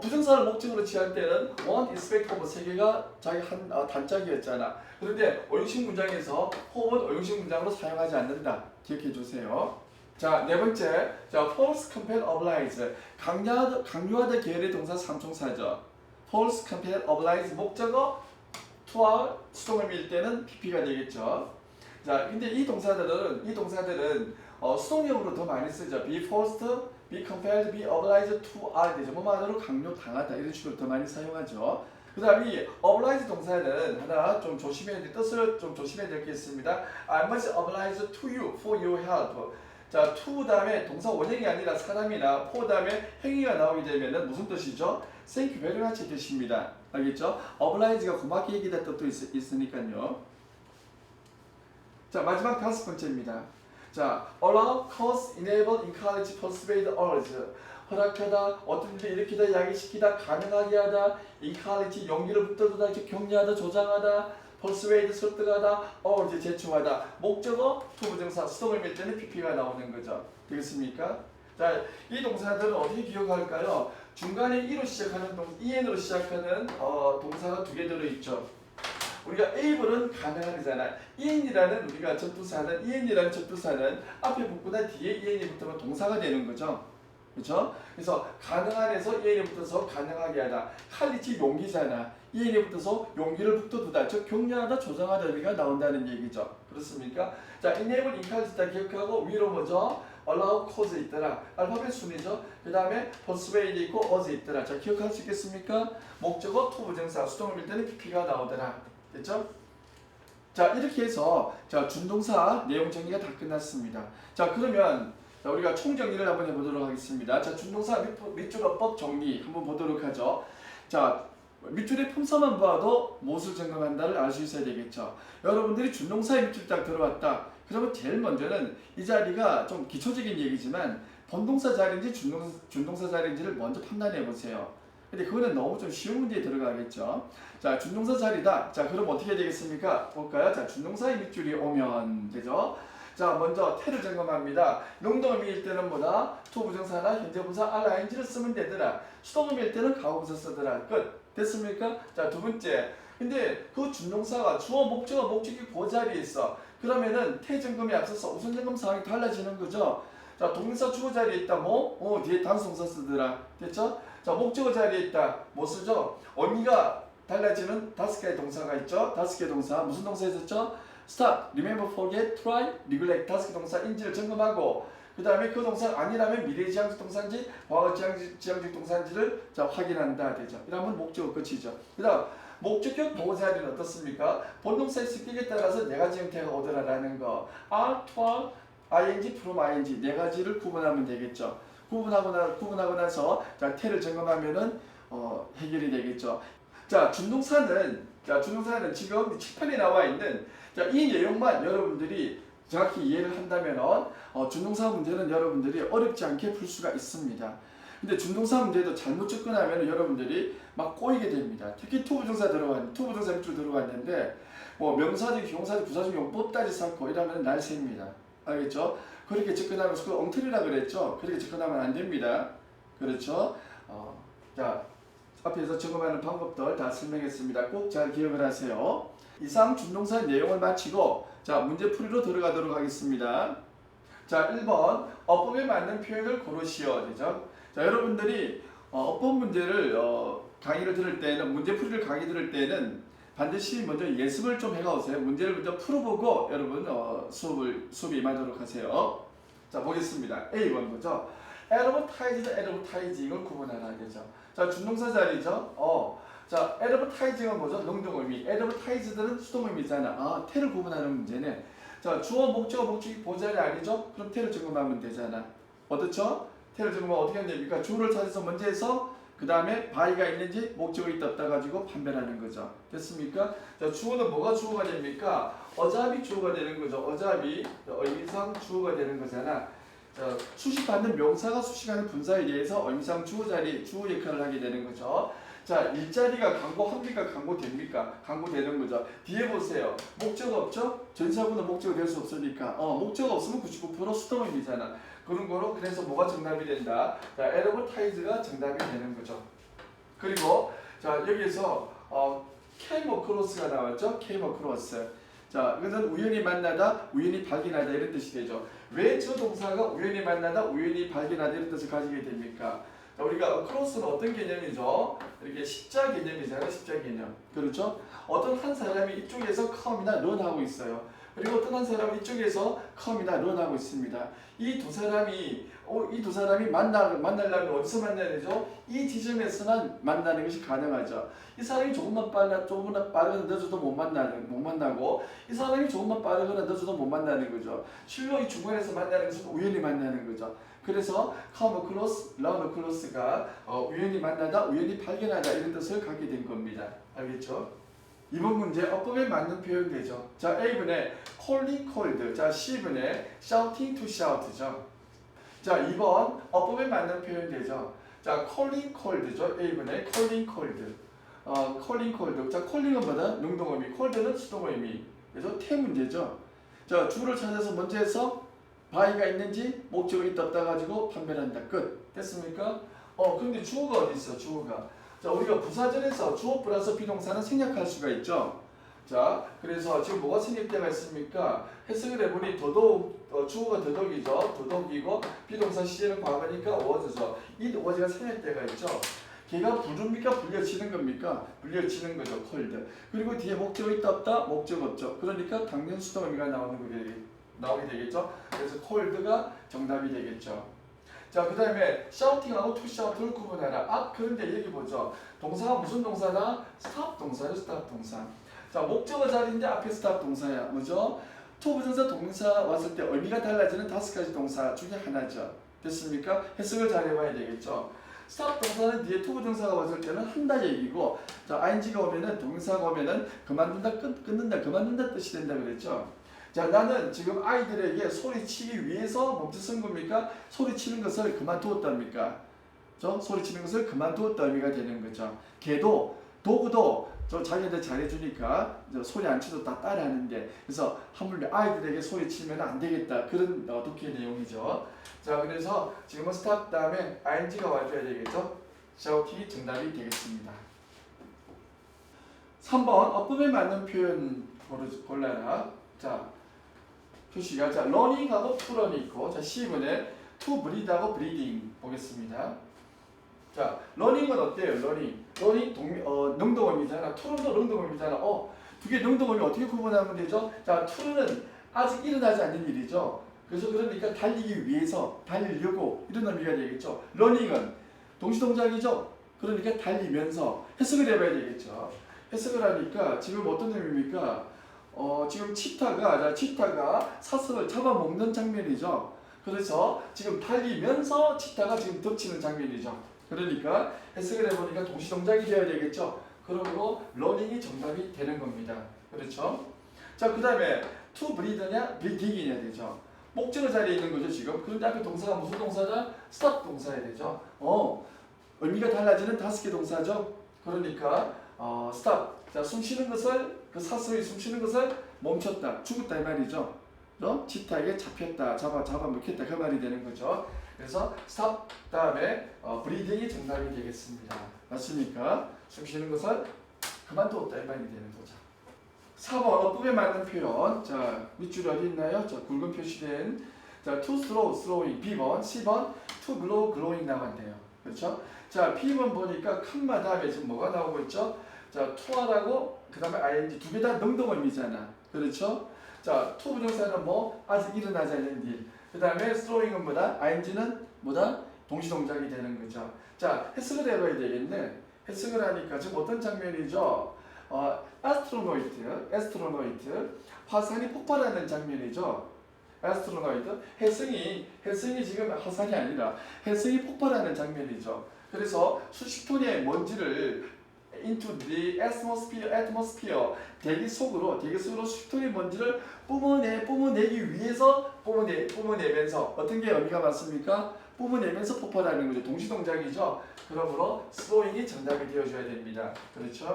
부정사를 목적으로 취할 때는 want, expect, hope 세 개가 자기 한 단짝이었잖아. 그런데 어용식 문장에서 hope는 어용식 문장으로 사용하지 않는다. 기억해 주세요. 자, 네 번째, 자, force, compel, oblige 강요하다 계열의 동사 삼총사죠. force, compel, oblige 목적어 to와 수동 의미일 때는 pp가 되겠죠. 자, 근데 이 동사들은 수동력으로 더 많이 쓰죠. be forced, be compelled, be obliged to are 되죠. 뭐만으로 강요 당하다 이런 식으로 더 많이 사용하죠. 그 다음 이 oblige 동사는 하나 좀 조심해야 될 뜻을 좀 조심해야 될 게 있습니다. I must oblige to you for your help. 자, to 다음에 동사 원형이 아니라 사람이나 for 다음에 행위가 나오게 되면은 무슨 뜻이죠? Thank you very much 뜻입니다. 알겠죠? oblige가 고맙게 얘기다 뜻도 있으니까요. 자, 마지막 다섯 번째입니다. 자, allow, cause, enable, encourage, persuade, urge. 허락하다, 어떤 일을 일으키다, 야기시키다, 가능하게 하다, encourage, 용기를 북돋우다, 격려하다, 조장하다, persuade, 설득하다, urge, 제충하다. 목적어, to 부정사, 수동 의미일 때는 pp가 나오는 거죠. 되겠습니까? 자, 이 동사들은 어떻게 기억할까요? 중간에 e로 시작하는 en으로 시작하는 동사가 두 개 들어있죠. 우리가 able은 가능한이잖아. en이라는 우리가 접두사는 en이라는 접두사는 앞에 붙거나 뒤에 en이 붙으면 동사가 되는 거죠. 그렇죠? 그래서 가능한에서 en이 붙어서 가능하게 하다. 칼리치 용기잖아. en이 붙어서 용기를 북돋우다. 즉 격려하다, 조장하다 의미가 나온다는 얘기죠. 그렇습니까? 자, enable, encourage 다 기억하고 위로 뭐죠? allow, cause 있더라. 알파벳 순이죠. 그 다음에 persuade 있고 urge 있더라. 자, 기억할 수 있겠습니까? 목적어 to 부정사 수동을 빌 때는 pp가 나오더라. 됐죠? 자, 이렇게 해서 자, 준동사 내용 정리가 다 끝났습니다. 자, 그러면 자, 우리가 총정리를 한번 해보도록 하겠습니다. 자, 준동사 밑줄어법 정리 한번 보도록 하죠. 자, 밑줄의 품사만 봐도 무엇을 점검한다를 알 수 있어야 되겠죠. 여러분들이 준동사의 밑줄 딱 들어왔다. 그러면 제일 먼저는 이 자리가 좀 기초적인 얘기지만 본동사 자리인지 준동사 자리인지를 먼저 판단해 보세요. 근데 그거는 너무 좀 쉬운 문제에 들어가겠죠. 자, 준동사 자리다. 자, 그럼 어떻게 해야 되겠습니까? 볼까요? 자, 준동사의 밑줄이 오면 되죠. 자, 먼저 태를 점검합니다. 능동 의미일 때는 뭐다? to 부정사나 현재 분사 ing를 쓰면 되더라. 수동 의미일 때는 가부사 쓰더라. 끝. 됐습니까? 자, 두 번째. 근데 그 준동사가 주어, 목적어, 목적이 그 자리에 있어. 그러면은 태 점검에 앞서서 우선 점검 상황이 달라지는 거죠. 자, 동사 주어 자리에 있다. 뭐? 뒤에 단수동사 쓰더라. 됐죠? 자, 목적어 자리에 있다. 뭐 쓰죠? 의미가 달라지는 다섯 개의 동사가 있죠. 다섯 개의 동사. 무슨 동사 있었죠? stop, remember, forget, try, neglect. 다섯 개 동사 인지를 점검하고 그 다음에 그 동사 아니라면 미래지향적 동사인지 과거 지향적 동사인지를 자, 확인한다. 되죠. 이러면 목적어 끝이죠. 그 다음 목적격 보호 자리는 어떻습니까? 본동사의 습격에 따라서 네 가지 형태가 오더라라는 거. are, to, are, ing, from ing 네 가지를 구분하면 되겠죠. 구분하고 나서 자 태를 점검하면은 해결이 되겠죠. 자 준동사는 지금 칠판에 나와 있는 자 이 내용만 여러분들이 정확히 이해를 한다면 준동사 문제는 여러분들이 어렵지 않게 풀 수가 있습니다. 근데 준동사 문제도 잘못 접근하면 여러분들이 막 꼬이게 됩니다. 특히 투부정사 밑으로 들어갔는데 뭐 명사적, 형사적, 부사적 용법 따지 쌓고 이러면 날 셉니다. 알겠죠? 그렇게 접근하면 그 엉터리라 그랬죠? 그렇게 접근하면 안 됩니다. 그렇죠? 자 앞에서 점검하는 방법들 다 설명했습니다. 꼭 잘 기억을 하세요. 이상 준동사의 내용을 마치고 자 문제풀이로 들어가도록 하겠습니다. 자 1번 어법에 맞는 표현을 고르시오 되죠. 자 여러분들이 어법 문제를 강의를 들을 때는 문제풀이를 강의 들을 때는 반드시 먼저 예습을 좀 해가 오세요. 문제를 먼저 풀어보고 여러분 수업에 임하도록 하세요. 자 보겠습니다. A1 보죠. advertiseing을 구분하라 되죠. 자 준동사 자리죠. 자 advertising은 뭐죠? 능동의미. advertised는 수동의미잖아. 태를 구분하는 문제네. 자 주어 목적어 목적이 보자리 아니죠? 그럼 태를 점검하면 되잖아. 어떻죠? 태를 점검하면 어떻게 하면 됩니까? 주어를 찾아서 먼저 해서 그 다음에 바이가 있는지 목적어 있다 없다 가지고 판별하는 거죠. 됐습니까? 자 주어는 뭐가 주어가 됩니까? 어잡이 주어가 되는 거죠. 어잡이 의미상 주어가 되는 거잖아. 자, 수식받는 명사가 수식하는 분사에 대해서 의미상 주어 역할을 하게 되는 거죠. 자, 일자리가 강구합니까? 강구됩니까? 강구되는 거죠. 뒤에 보세요. 목적어 없죠? 전사구는 목적어 될 수 없으니까. 목적어 없으면 99% 수동의미잖아. 그런 거로 그래서 뭐가 정답이 된다? 자, advertise가 정답이 되는 거죠. 그리고 자, 여기서 came across가 나왔죠? came across. 자, 이것은 우연히 만나다, 우연히 발견하다 이런 뜻이 되죠. 왜 저 동사가 우연히 만나다, 우연히 발견하다 이런 뜻을 가지게 됩니까? 자, 우리가 across는 어떤 개념이죠? 이렇게 십자 개념이잖아요. 십자 개념. 그렇죠? 어떤 한 사람이 이쪽에서 come이나 run 하고 있어요. 그리고 어떤 한 사람은 이쪽에서 come이나 run 하고 있습니다. 이 두 사람이 만나려면 어디서 만나야 되죠? 이 지점에서만 만나는 것이 가능하죠. 이 사람이 조금만 빠르거나 늦어도 못 만나고 이 사람이 조금만 빠르거나 늦어도 못 만나는 거죠. 실로 이 중간에서 만나는 것은 우연히 만나는 거죠. 그래서 come across, run across가 우연히 만나다, 우연히 발견하다 이런 뜻을 갖게 된 겁니다. 알겠죠? 이번 문제 어법에 맞는 표현 되죠. 자, A번에 calling called, 자 C번에 shouting to shout죠. 자, 2번 어법에 맞는 표현 되죠. 자, calling called죠. A번에 calling called. calling called. 자, calling은 뭐다? 능동의미, called는 수동의미. 그래서 태 문제죠. 자, 주어를 찾아서 먼저 해서 by가 있는지 목적어 있다 없다 가지고 판별한다. 끝. 됐습니까? 근데 주어가 어디 있어? 주어가. 자, 우리가 부사절에서 주어 플러스 비동사는 생략할 수가 있죠. 자, 그래서 지금 뭐가 생략되어 있습니까? 해석을 해보니 더더욱 주어가 더더욱이고 비동사 시제는 과거니까 was죠. 이 was가 생략되어 있죠. 걔가 부릅니까? 불려치는 겁니까? 불려치는 거죠. called. 그리고 뒤에 목적어 있다 없다? 목적 없죠. 그러니까 당연 수동의미가 나오게 되겠죠. 그래서 called가 정답이 되겠죠. 자, 그 다음에 shouting하고 to shout를 구분하라. 그런데 여기 보죠. 동사가 무슨 동사다? stop 동사죠. stop 동사. 자, 목적어 자리인데 앞에 stop 동사야. 뭐죠? to 부정사 동사 왔을 때 의미가 달라지는 5가지 동사 중에 하나죠. 됐습니까? 해석을 잘 해봐야 되겠죠. stop 동사는 뒤에 to 부정사가 왔을 때는 한다 얘기고, 자, ing가 오면은 동사가 오면은 그만둔다, 끊는다, 그만둔다 뜻이 된다 그랬죠. 자, 나는 지금 아이들에게 소리치기 위해서 멈춰선 겁니까? 소리치는 것을 그만두었답니까? 소리치는 것을 그만두었다 의미가 되는 거죠. 개도, 도구도 자기한테 잘해주니까 소리 안 치도 다 따라하는데, 그래서 하물며 아이들에게 소리치면 안 되겠다. 그런 독해의 내용이죠. 자, 그래서 지금은 스탑 다음에 ing가 와줘야 되겠죠. shouting이 정답이 되겠습니다. 3번 어법에 맞는 표현 골라라. 자, 표시가 자 learning하고 to learn 있고, 자 C번에 to breath하고 breathing 보겠습니다. 자, learning은 어때요? learning 능동어미잖아. to는 능동어미잖아. 두 개 능동어미 어떻게 구분하면 되죠? 자, to는 아직 일어나지 않는 일이죠. 그래서 그러니까 달리기 위해서, 달리려고 이런 의미가 되겠죠. learning은 동시동작이죠. 그러니까 달리면서 해석을 해봐야 되겠죠. 해석을 하니까 지금 어떤 의미입니까? 지금 치타가 사슴을 잡아먹는 장면이죠. 그래서 지금 달리면서 치타가 지금 덮치는 장면이죠. 그러니까 해석을 해보니까 동시동작이 되어야 되겠죠. 그러므로 러닝이 정답이 되는 겁니다. 그렇죠? 자, 그 다음에 to breathe냐 breathing이냐 되죠. 목적어 자리에 있는 거죠 지금. 그런데 앞에 동사가 무슨 동사다? stop 동사야 되죠. 의미가 달라지는 5개 동사죠. 그러니까 stop. 자, 숨 쉬는 것을 그 사슬이 숨 쉬는 것을 멈췄다, 죽었다 이 말이죠. 치타에게 잡혔다, 잡아먹혔다 그 말이 되는 거죠. 그래서 stop 다음에 breathing이 정답이 되겠습니다. 맞습니까? 숨 쉬는 것을 그만두었다 이 말이 되는 거죠. 4번 어법에 맞는 표현. 자, 밑줄이 어디 있나요? 자, 굵은 표시된 자, to throw, throwing B번, C번 to glow, glowing 나왔네요. 그렇죠? 자, B번 보니까 칸마 다음에 지금 뭐가 나오고 있죠? 자, to하고 그 다음에 ing 두 개 다 능동음이잖아. 그렇죠? 자, to 부정사는 뭐? 아직 일어나지 않는 일. 그 다음에 throwing은 뭐다? ing는 뭐다? 동시동작이 되는 거죠. 자, 해석을 해봐야 되겠네. 해석을 하니까 지금 어떤 장면이죠? 에스트로노이트, 화산이 폭발하는 장면이죠. 에스트로노이트, 혜성이 지금 화산이 아니라 혜성이 폭발하는 장면이죠. 그래서 수십 톤의 먼지를 into the atmosphere, 대기 속으로 수십 톤의 먼지를 뿜어내기 위해서 뿜어내면서 어떤 게 의미가 맞습니까? 뿜어내면서 폭발하는 거죠. 동시동작이죠. 그러므로 slowing이 정답이 되어줘야 됩니다. 그렇죠?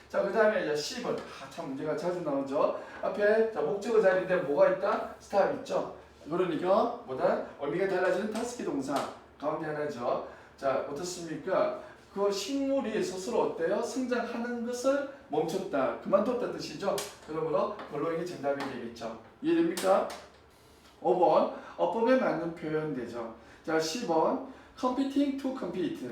자, 그 다음에 10은 참 문제가 자주 나오죠. 앞에 자, 목적어 자리인데 뭐가 있다? stop 있죠. 그러니까 뭐다? 의미가 달라지는 5개 동사 가운데 하나죠. 자, 어떻습니까? 그 식물이 스스로 어때요? 성장하는 것을 멈췄다, 그만뒀다 뜻이죠. 그러므로 글로잉이 정답이 되겠죠. 이해됩니까? 5번 어법에 맞는 표현 되죠. 자, 10번 competing to compete.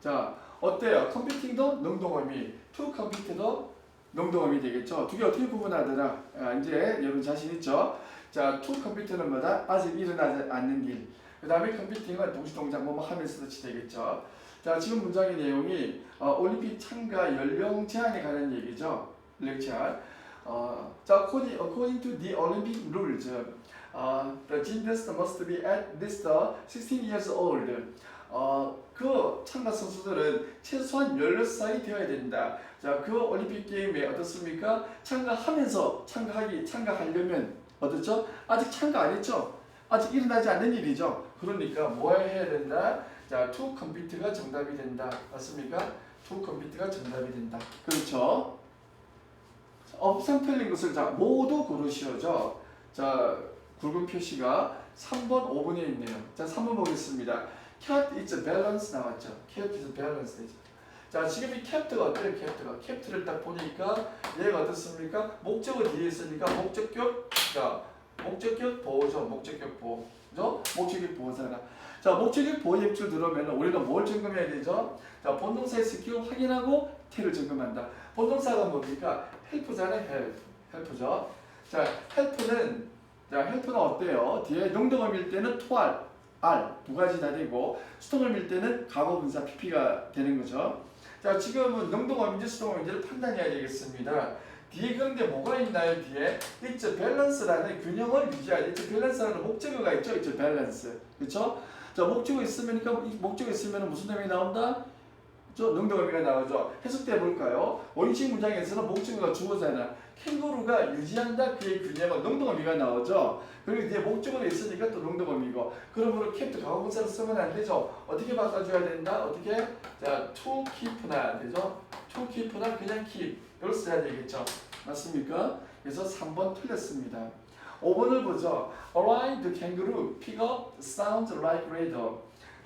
자, 어때요? competing도 능동어미, to compete도 능동어미 되겠죠. 두 개 어떻게 구분하더라? 이제 여러분 자신 있죠? 자, to compete는 뭐다? 아직 일어나지 않는 일. 그 다음에 competing은 동시동작 뭐뭐 하면서 되겠죠. 자, 지금 문장의 내용이 올림픽 참가 연령 제한에 관한 얘기죠. 연령 제한. 자, according to the Olympic rules, the gymnast must be at least 16 years old. 그 참가 선수들은 최소한 16살이 되어야 된다. 자, 그 올림픽 게임에 어떻습니까? 참가하려면 어떻죠? 아직 참가 안 했죠? 아직 일어나지 않는 일이죠. 그러니까 뭐 해야 된다? 자, to compete가 정답이 된다. 맞습니까? to compete가 정답이 된다. 그렇죠? 업상 틀린 것을 자, 모두 고르시오죠. 자, 굵은 표시가 3번, 5번에 있네요. 자, 3번 보겠습니다. Cat is balance 나왔죠. Cat is balance 되죠. 자, 지금 이 캡트가 어때요? 캡트를 딱 보니까 얘가 어떻습니까? 목적어 뒤에 있으니까 목적격 보호죠. 목적격 보호. 그죠? 목적격 보호사라. 자, 목적격 보호 입줄 들어오면 우리는 뭘 점검해야 되죠? 자, 본동사의 스킬 확인하고 태를 점검한다. 본동사가 뭡니까? help잖아요. help죠. 자, help는 어때요? 뒤에 능동어밀 때는 to R 두 가지 다 되고 수동어밀 때는 과거분사 PP가 되는 거죠. 자, 지금은 능동어민지 수동어민지를 판단해야 되겠습니다. 뒤에 그런데 뭐가 있나요? 뒤에 it's balance라는 균형을 유지할 it's balance라는 목적어가 있죠. it's balance. 그렇죠? 자, 목적어 있으면 무슨 내용이 나온다? 능동어미가 나오죠. 해석돼 볼까요? 원식 문장에서는 목적어가 주어잖아. 캥거루가 유지한다 그의 균형은 능동어미가 나오죠. 그리고 뒤에 목적어가 있으니까 또 능동어미고. 그러므로 캡트 과거분사를 쓰면 안 되죠. 어떻게 바꿔줘야 된다? 어떻게? 자, to keep나 되죠. to keep나 그냥 keep 이걸 써야 되겠죠. 맞습니까? 그래서 3번 틀렸습니다. 5번을 보죠. Align the kangaroo, pick up sounds like radar.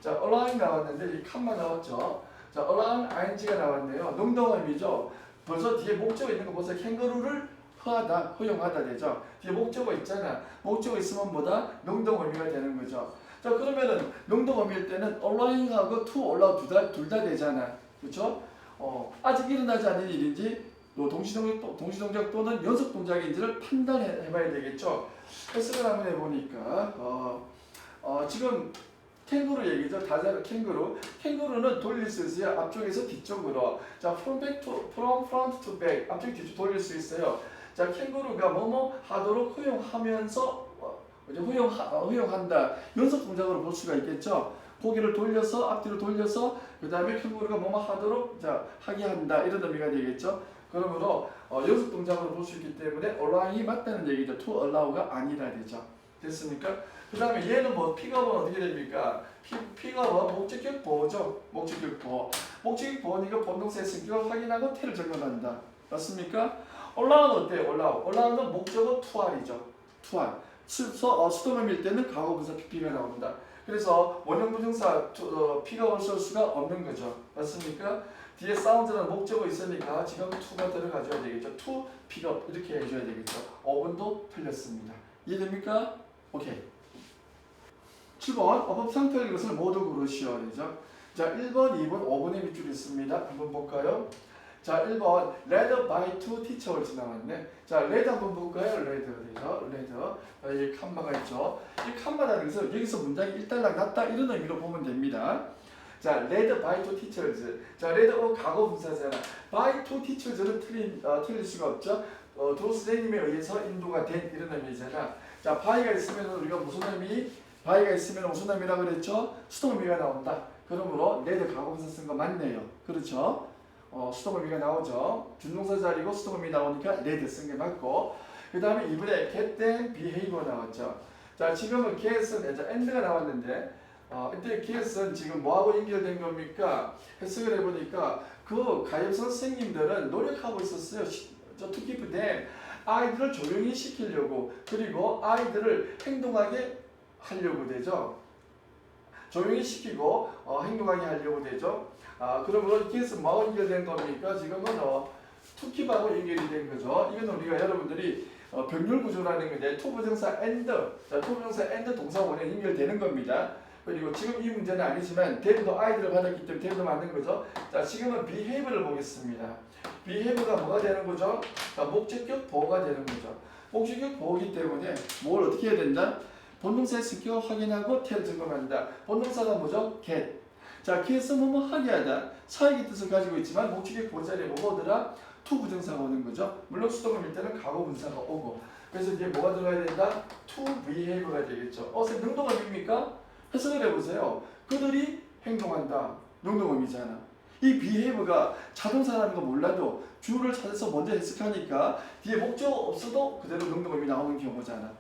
자, align 나왔는데 이 칸만 나왔죠. 자, align ing가 나왔네요. 능동어미죠. 벌써 뒤에 목적어 있는 거 보세요. 캥거루를 허용하다 되죠. 뒤에 목적어 있잖아. 목적어 있으면 뭐다? 능동어미가 되는 거죠. 자, 그러면은 능동어미일 때는 align하고 to allow 둘 다 되잖아. 그렇죠? 아직 일어나지 않은 일인지 또 동시동작 또는 연속 동작인지를 판단해봐야 되겠죠. 해석을 한번 해보니까 지금 캥거루 얘기죠. 다자가 캥거루. 캥거루는 돌릴 수 있어요. 앞쪽에서 뒤쪽으로. 자, from front to back. 앞쪽 뒤쪽 돌릴 수 있어요. 자, 캥거루가 뭐뭐 하도록 허용하면서 이제 허용한다. 연속 동작으로 볼 수가 있겠죠. 고개를 돌려서 앞뒤로 돌려서 그 다음에 결국 우리가 뭐뭐 하도록 하게 한다 이런 의미가 되겠죠. 그러므로 연속 동작으로 볼 수 있기 때문에 allowing이 맞다는 얘기죠. to allow가 아니라 되죠. 됐습니까? 그 다음에 얘는 뭐 픽업은 어떻게 됩니까? 픽업은 목적격 보호죠. 목적격 보호. 목적격 보호니까 본동사의 성격을 확인하고 태를 적용한다. 맞습니까? allow는 어때요? allow는 목적어 to알이죠. to알. 수동을 밀 때는 과거분사 pp가 나옵니다. 그래서 원형 부정사 픽업을 쓸 수가 없는 거죠. 맞습니까? 뒤에 사운드는 목적어 있으니까 지금 to가 들어가줘야 되겠죠. to 픽업 이렇게 해줘야 되겠죠. 5번도 틀렸습니다. 이해됩니까? 오케이. 7번 어법 상태의 것을 모두 고르시오 되죠. 자 1번, 2번, 5번의 밑줄이 있습니다. 한번 볼까요? 자 1번 read by two teachers 나왔네. 자 read 한번 볼까요? read 되죠. read 여기 칸마가 있죠. 이 칸마라는 것은 여기서 문장이 일단락 났다 이런 의미로 보면 됩니다. 자 read by two teachers. 자 read 과거 분사잖아. by two teachers는 틀릴 수가 없죠. 두 선생님에 의해서 인도가 된 이런 의미잖아. 자 by가 있으면 우리가 무슨 의미? by가 있으면 무슨 의미라고 그랬죠? 수동 의미가 나온다. 그러므로 read 과거 분사 쓴 거 맞네요. 그렇죠? 수동 의미가 나오죠. 준동사 자리고 수동 의미 나오니까 read 쓴 게 맞고. 그 다음에 이번에 get and behavior 나왔죠. 자 지금은 get은 and가 나왔는데 이때 get은 지금 뭐하고 연결된 겁니까? 해석을 해보니까 그 가입 선생님들은 노력하고 있었어요. to keep them 아이들을 조용히 시키려고 그리고 아이들을 행동하게 하려고 되죠. 조용히 시키고 행동하게 하려고 되죠. 그러므로 get은 뭐하고 연결된 겁니까? 지금은 to keep하고 연결이 된 거죠. 이건 우리가 여러분들이 병렬 구조라는 건데 to 부정사 and to 부정사 and 동사 원에 연결되는 겁니다. 그리고 지금 이 문제는 아니지만 대부도 아이들을 받았기 때문에 대부도 만든 거죠. 자 지금은 behavior를 보겠습니다. behavior가 뭐가 되는 거죠? 자, 목적격 보호가 되는 거죠. 목적격 보호이기 때문에 뭘 어떻게 해야 된다? 본동사의 성격을 확인하고 태를 점검한다. 본동사가 뭐죠? get. 자 get은 뭐뭐 하게 하다. 사역의 뜻을 가지고 있지만 목적격 보호 자리에 뭐가 오더라? to 부정사가 오는 거죠. 물론 수동을 밀 때는 과거 분사가 오고. 그래서 이제 뭐가 들어가야 된다? to behave가 되겠죠. 선생님 능동어입니까? 해석을 해보세요. 그들이 행동한다. 능동어이잖아. 이 behave가 자동사라는 거 몰라도 주어를 찾아서 먼저 해석하니까 뒤에 목적어 없어도 그대로 능동어이 나오는 경우잖아.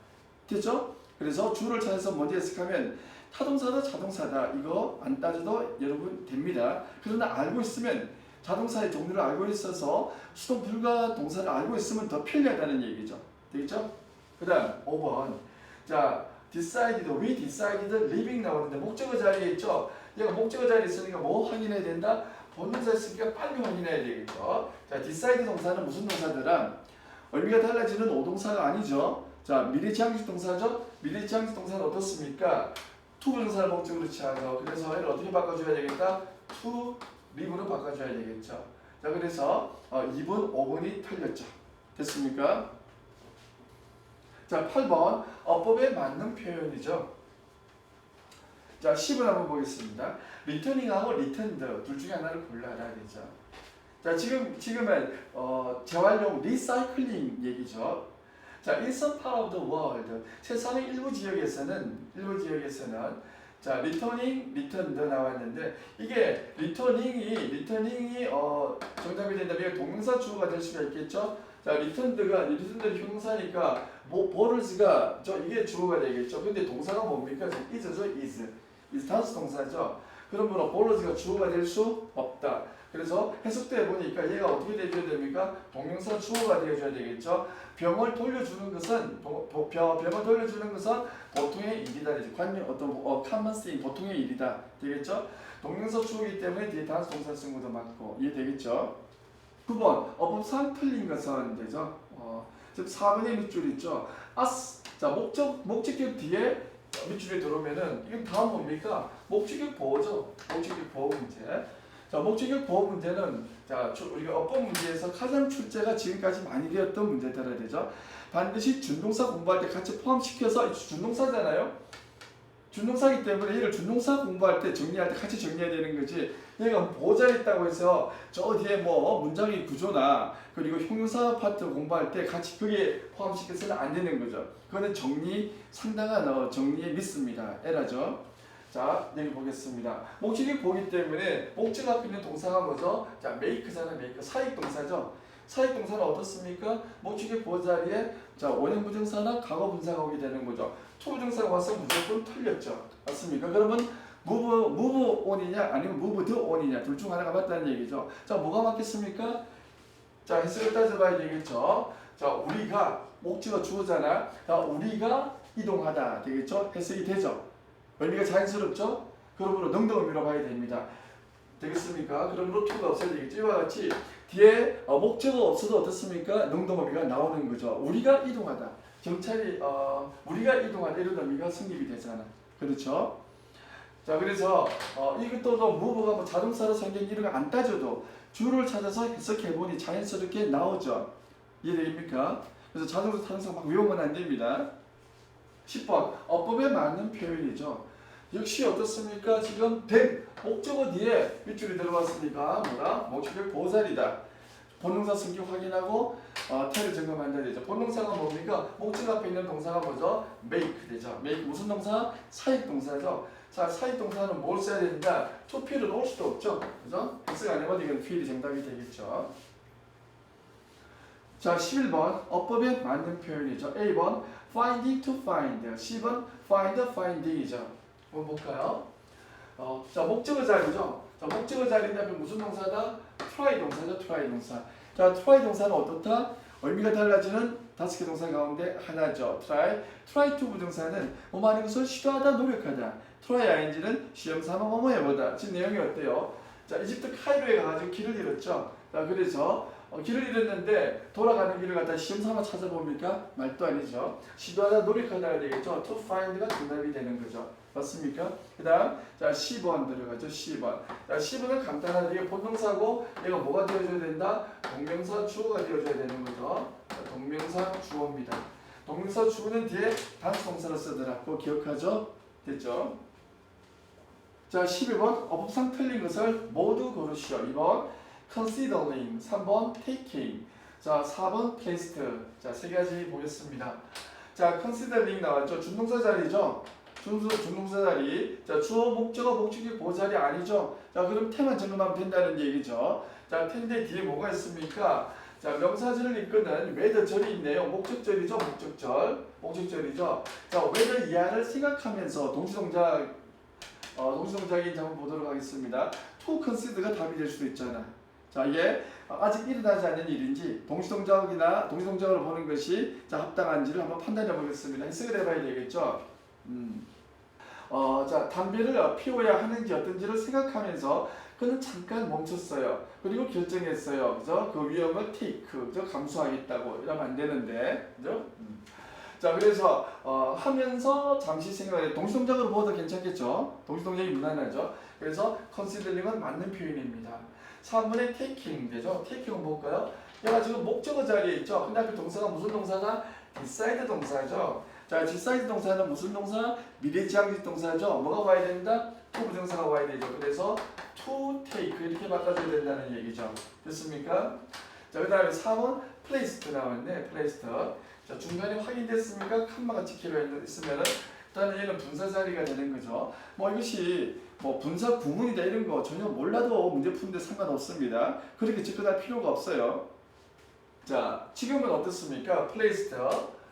됐죠? 그래서 주어를 찾아서 먼저 해석하면 타동사다 자동사다 이거 안 따져도 여러분 됩니다. 그러나 알고 있으면 자동사의 종류를 알고 있어서 수동 불가 동사를 알고 있으면 더 편리하다는 얘기죠. 되겠죠? 그 다음 5번. 자, decided, we decided living 나오는데 목적어 자리에 있죠? 얘가 목적어 자리에 있으니까 뭐 확인해야 된다? 본동사 있으니까 빨리 확인해야 되겠죠? 자, decide 동사는 무슨 동사더라? 의미가 달라지는 오동사가 아니죠? 자, 미래지향식 동사죠? 미래지향식 동사는 어떻습니까? to 부정사를 목적으로 취하죠. 그래서 얘를 어떻게 바꿔줘야 되겠다? to live로 바꿔줘야 되겠죠. 자, 그래서 2번, 5번이 틀렸죠. 됐습니까? 자, 8번 어법에 맞는 표현이죠. 자, 10번 한번 보겠습니다. 리터닝하고 리턴드 둘 중에 하나를 골라야 되죠. 자, 지금은 재활용 리사이클링 얘기죠. 자, in some part of the world 세상의 일부 지역에서는 자, 리터닝, 리턴드 나왔는데 이게 리터닝이 정답이 된다면 동명사 주어가 될 수가 있겠죠. 자, 리턴드는 형용사니까 borrows가 이게 주어가 되겠죠. 근데 동사가 뭡니까? is죠, is 단수 동사죠. 그러므로 borrows가 주어가 될 수 없다. 그래서 해석도 해보니까 얘가 어떻게 되어야 됩니까? 동명사 주어가 되어줘야 되겠죠. 병을 돌려주는 것은 보통의 일이다. common thing, 보통의 일이다. 되겠죠? 동명사 주어이기 때문에 뒤에 단수 동사 쓴 것도 맞고 이해되겠죠? 9번 어법상 틀린 것은 되죠. 즉 4번의 밑줄 있죠. 자 목적격 뒤에 밑줄이 들어오면은 이건 다음 뭡니까? 목적격 보호죠. 목적격 보호 문제. 자 목적격 보호 문제는 자 우리가 어법 문제에서 가장 출제가 지금까지 많이 되었던 문제들이 되죠. 반드시 준동사 공부할 때 같이 포함시켜서 준동사잖아요. 준동사이기 때문에 얘를 준동사 공부할 때 정리할 때 같이 정리해야 되는 거지. 얘가 보호자리 있다고 해서 저 뒤에 뭐 문장의 구조나 그리고 형용사 파트 공부할 때 같이 거기에 포함시켜서는 안 되는 거죠. 그거는 정리 상당한 정리에 믿습니다. 에라죠. 자, 여기 보겠습니다. 목적이 보기 때문에 목적 앞에 있는 동사가 뭐죠? 자, make잖아, make. 사익 동사죠. 사익 동사는 어떻습니까? 목적의 보호자리에 자, 원형 부정사나 과거 분사가 오게 되는 거죠. 초부정사가 와서 무조건 틀렸죠. 맞습니까? 그러면 move on이냐 아니면 moved on이냐 둘 중 하나가 맞다는 얘기죠. 자, 뭐가 맞겠습니까? 자, 해석을 따져봐야 되겠죠. 자, 우리가 목적어 주어잖아. 자, 우리가 이동하다 되겠죠. 해석이 되죠. 의미가 자연스럽죠. 그러므로 능동 의미로 봐야 됩니다. 되겠습니까? 그러므로 to가 없어야 되겠죠. 이와 같이 뒤에 목적어 없어도 어떻습니까? 능동 의미가 나오는 거죠. 우리가 이동하다. 경찰이 우리가 이동하다 이런 의미가 성립이 되잖아. 그렇죠? 자, 그래서 이것도 move가 뭐 자동차로 생긴 이런 거 안 따져도 주를 찾아서 해석해보니 자연스럽게 나오죠. 이해됩니까? 그래서 자동차 타는 막 외우면 안 됩니다. 10번 어법에 맞는 표현이죠. 역시 어떻습니까? 지금 목적어 뒤에 밑줄이 들어왔으니까 뭐다? 목적의 보살이다. 본동사 성격 확인하고 태를 점검한다 되죠. 본동사가 뭡니까? 목적 앞에 있는 동사가 뭐죠? make 되죠. make 무슨 동사? 사익 동사죠. 자, 사익 동사는 뭘 써야 된다? to fe를 넣을 수도 없죠. 그죠? X가 아니면 이건 feel이 정답이 되겠죠. 자, 11번 어법에 맞는 표현이죠. A번 finding to find, C번 find finding이죠. 한번 볼까요? 자, 목적어 자리죠. 자, 목적어 자리인데 무슨 동사다? try 동사죠. try 동사. 자, try 동사는 어떻다? 의미가 달라지는 5개 동사 가운데 하나죠. try to 부정사는 뭐뭐 하는 것을 시도하다, 노력하다. try ing는 시험삼아 뭐뭐 해보다. 지금 내용이 어때요? 자, 이집트 카이로에 가가지고 길을 잃었죠. 자, 그래서 길을 잃었는데 돌아가는 길을 갖다 시험삼아 찾아봅니까? 말도 아니죠. 시도하다, 노력하다가 되겠죠. to find가 정답이 되는 거죠. 맞습니까? 그 다음 자 10번 들어가죠. 10번. 자 10번은 간단하게 본동사고 얘가 뭐가 되어줘야 된다? 동명사 주어가 되어줘야 되는 거죠. 자, 동명사 주어입니다. 동명사 주어는 뒤에 단수동사로 쓰더라. 그거 기억하죠? 됐죠? 자 11번 어법상 틀린 것을 모두 고르시오. 2번 considering, 3번 taking, 자 4번 placed. 자 세 가지 보겠습니다. 자 considering 나왔죠. 준동사 자리죠. 준동사 자리. 자, 주어, 목적어, 목적이 보자리 아니죠? 자, 그럼 태만 점검하면 된다는 얘기죠. 자, 텐데 뒤에 뭐가 있습니까? 자, 명사절을 이끄는 whether절이 있네요. 목적절이죠, 목적절이죠. 자, whether 이하를 생각하면서 동시동작인지 한번 보도록 하겠습니다. to consider가 답이 될 수도 있잖아. 자, 이게 아직 일어나지 않는 일인지 동시동작으로 보는 것이 자, 합당한지를 한번 판단해 보겠습니다. 해석을 해봐야 되겠죠? 자, 담배를 피워야 하는지 어떤지를 생각하면서 그는 잠깐 멈췄어요. 그리고 결정했어요. 그죠? 그 위험을 take, 그죠? 감수하겠다고 이러면 안 되는데, 그죠? 자, 그래서 하면서 잠시 생각해. 동시동작으로 보아도 괜찮겠죠? 동시동작이 무난하죠? 그래서 considering은 맞는 표현입니다. 3번에 taking 되죠? taking은 뭘까요? 얘가 지금 목적어 자리에 있죠? 근데 앞에 동사가 무슨 동사가? decide 동사죠? 자, decide 동사는 무슨 동사? 미래지향식 동사죠. 뭐가 와야 된다? to 부정사가 와야 되죠. 그래서 to take 이렇게 바꿔줘야 된다는 얘기죠. 됐습니까? 자, 그 다음에 3번 placed 나왔네. placed. 자, 중간에 확인됐습니까? 칸마가 찍히려 있으면은 일단은 얘는 분사 자리가 되는 거죠. 뭐 이것이 뭐 분사 구문이다 이런 거 전혀 몰라도 문제 푸는데 상관없습니다. 그렇게 접근할 필요가 없어요. 자, 지금은 어떻습니까? placed.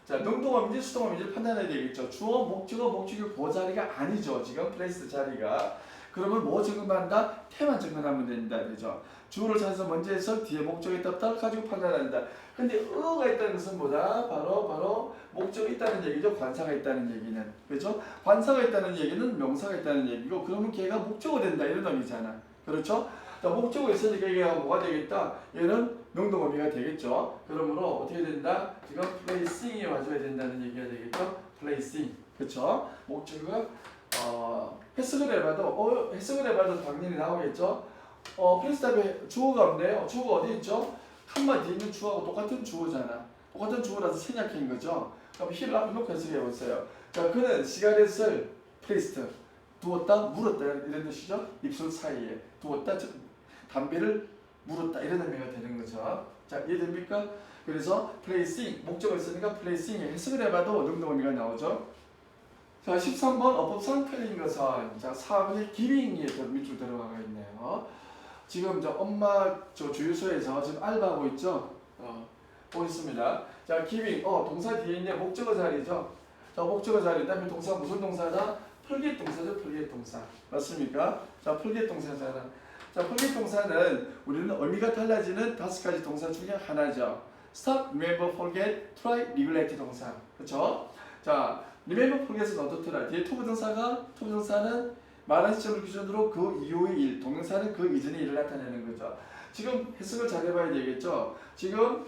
자, 능동어인지 수동어인지 판단해야 되겠죠. 주어, 목적어, 목적이 그 자리가 아니죠. 지금 플레이스 자리가. 그러면 뭐 적용한다? 태만 적용하면 된다. 되죠. 주어를 찾아서 먼저 해서 뒤에 목적이 떴다 가지고 판단한다. 근데 어가 있다는 것은 뭐다? 바로 목적이 있다는 얘기죠. 관사가 있다는 얘기는. 그렇죠? 관사가 있다는 얘기는 명사가 있다는 얘기고 그러면 걔가 목적어 된다. 이런 의미잖아. 그렇죠? 자, 목적어 있으니까 얘가 뭐가 되겠다? 얘는 명동어미가 되겠죠. 그러므로 어떻게 된다? 지금 placing이 와줘야 된다는 얘기가 되겠죠. placing. 그렇죠? 목적어가 해석을 해봐도 당연히 나오겠죠. 플레이스 답에 주어가 없네요. 주어가 어디 있죠? 칸마 뒤에 있는 주어하고 똑같은 주어잖아. 똑같은 주어라서 생략한 거죠. 그럼 힐을 앞에 놓고 해석해 보세요. 자, 그는 시가렛을 placed. 두었다, 물었다 이런 뜻이죠. 입술 사이에 두었다, 즉 담배를 물었다 이런 의미가 되는 거죠. 자, 이해됩니까? 그래서 placing 목적을 쓰니까 placing에 해석을 해봐도 능동 의미가 나오죠. 자, 13번 어법상 틀린 것은 자 4번의 giving에 밑으로 들어가고 있네요. 지금 저 엄마 저 주유소에서 지금 알바하고 있죠. 보겠습니다. 자, giving 동사 뒤에 있는 목적어 자리죠. 자, 목적어 자리 다음에 동사 무슨 동사다? 풀겟 동사죠. 풀겟 동사 맞습니까? 자, 풀겟 동사잖아. 자, 풀겟 동사는 우리는 의미가 달라지는 5가지 동사 중에 하나죠. stop, remember, forget, try, neglect 동사. 그렇죠? 자, remember, forget은 어떻더라? 뒤에 to 부정사는 말한 시점을 기준으로 그 이후의 일, 동영사는 그 이전의 일을 나타내는 거죠. 지금 해석을 잘 해봐야 되겠죠. 지금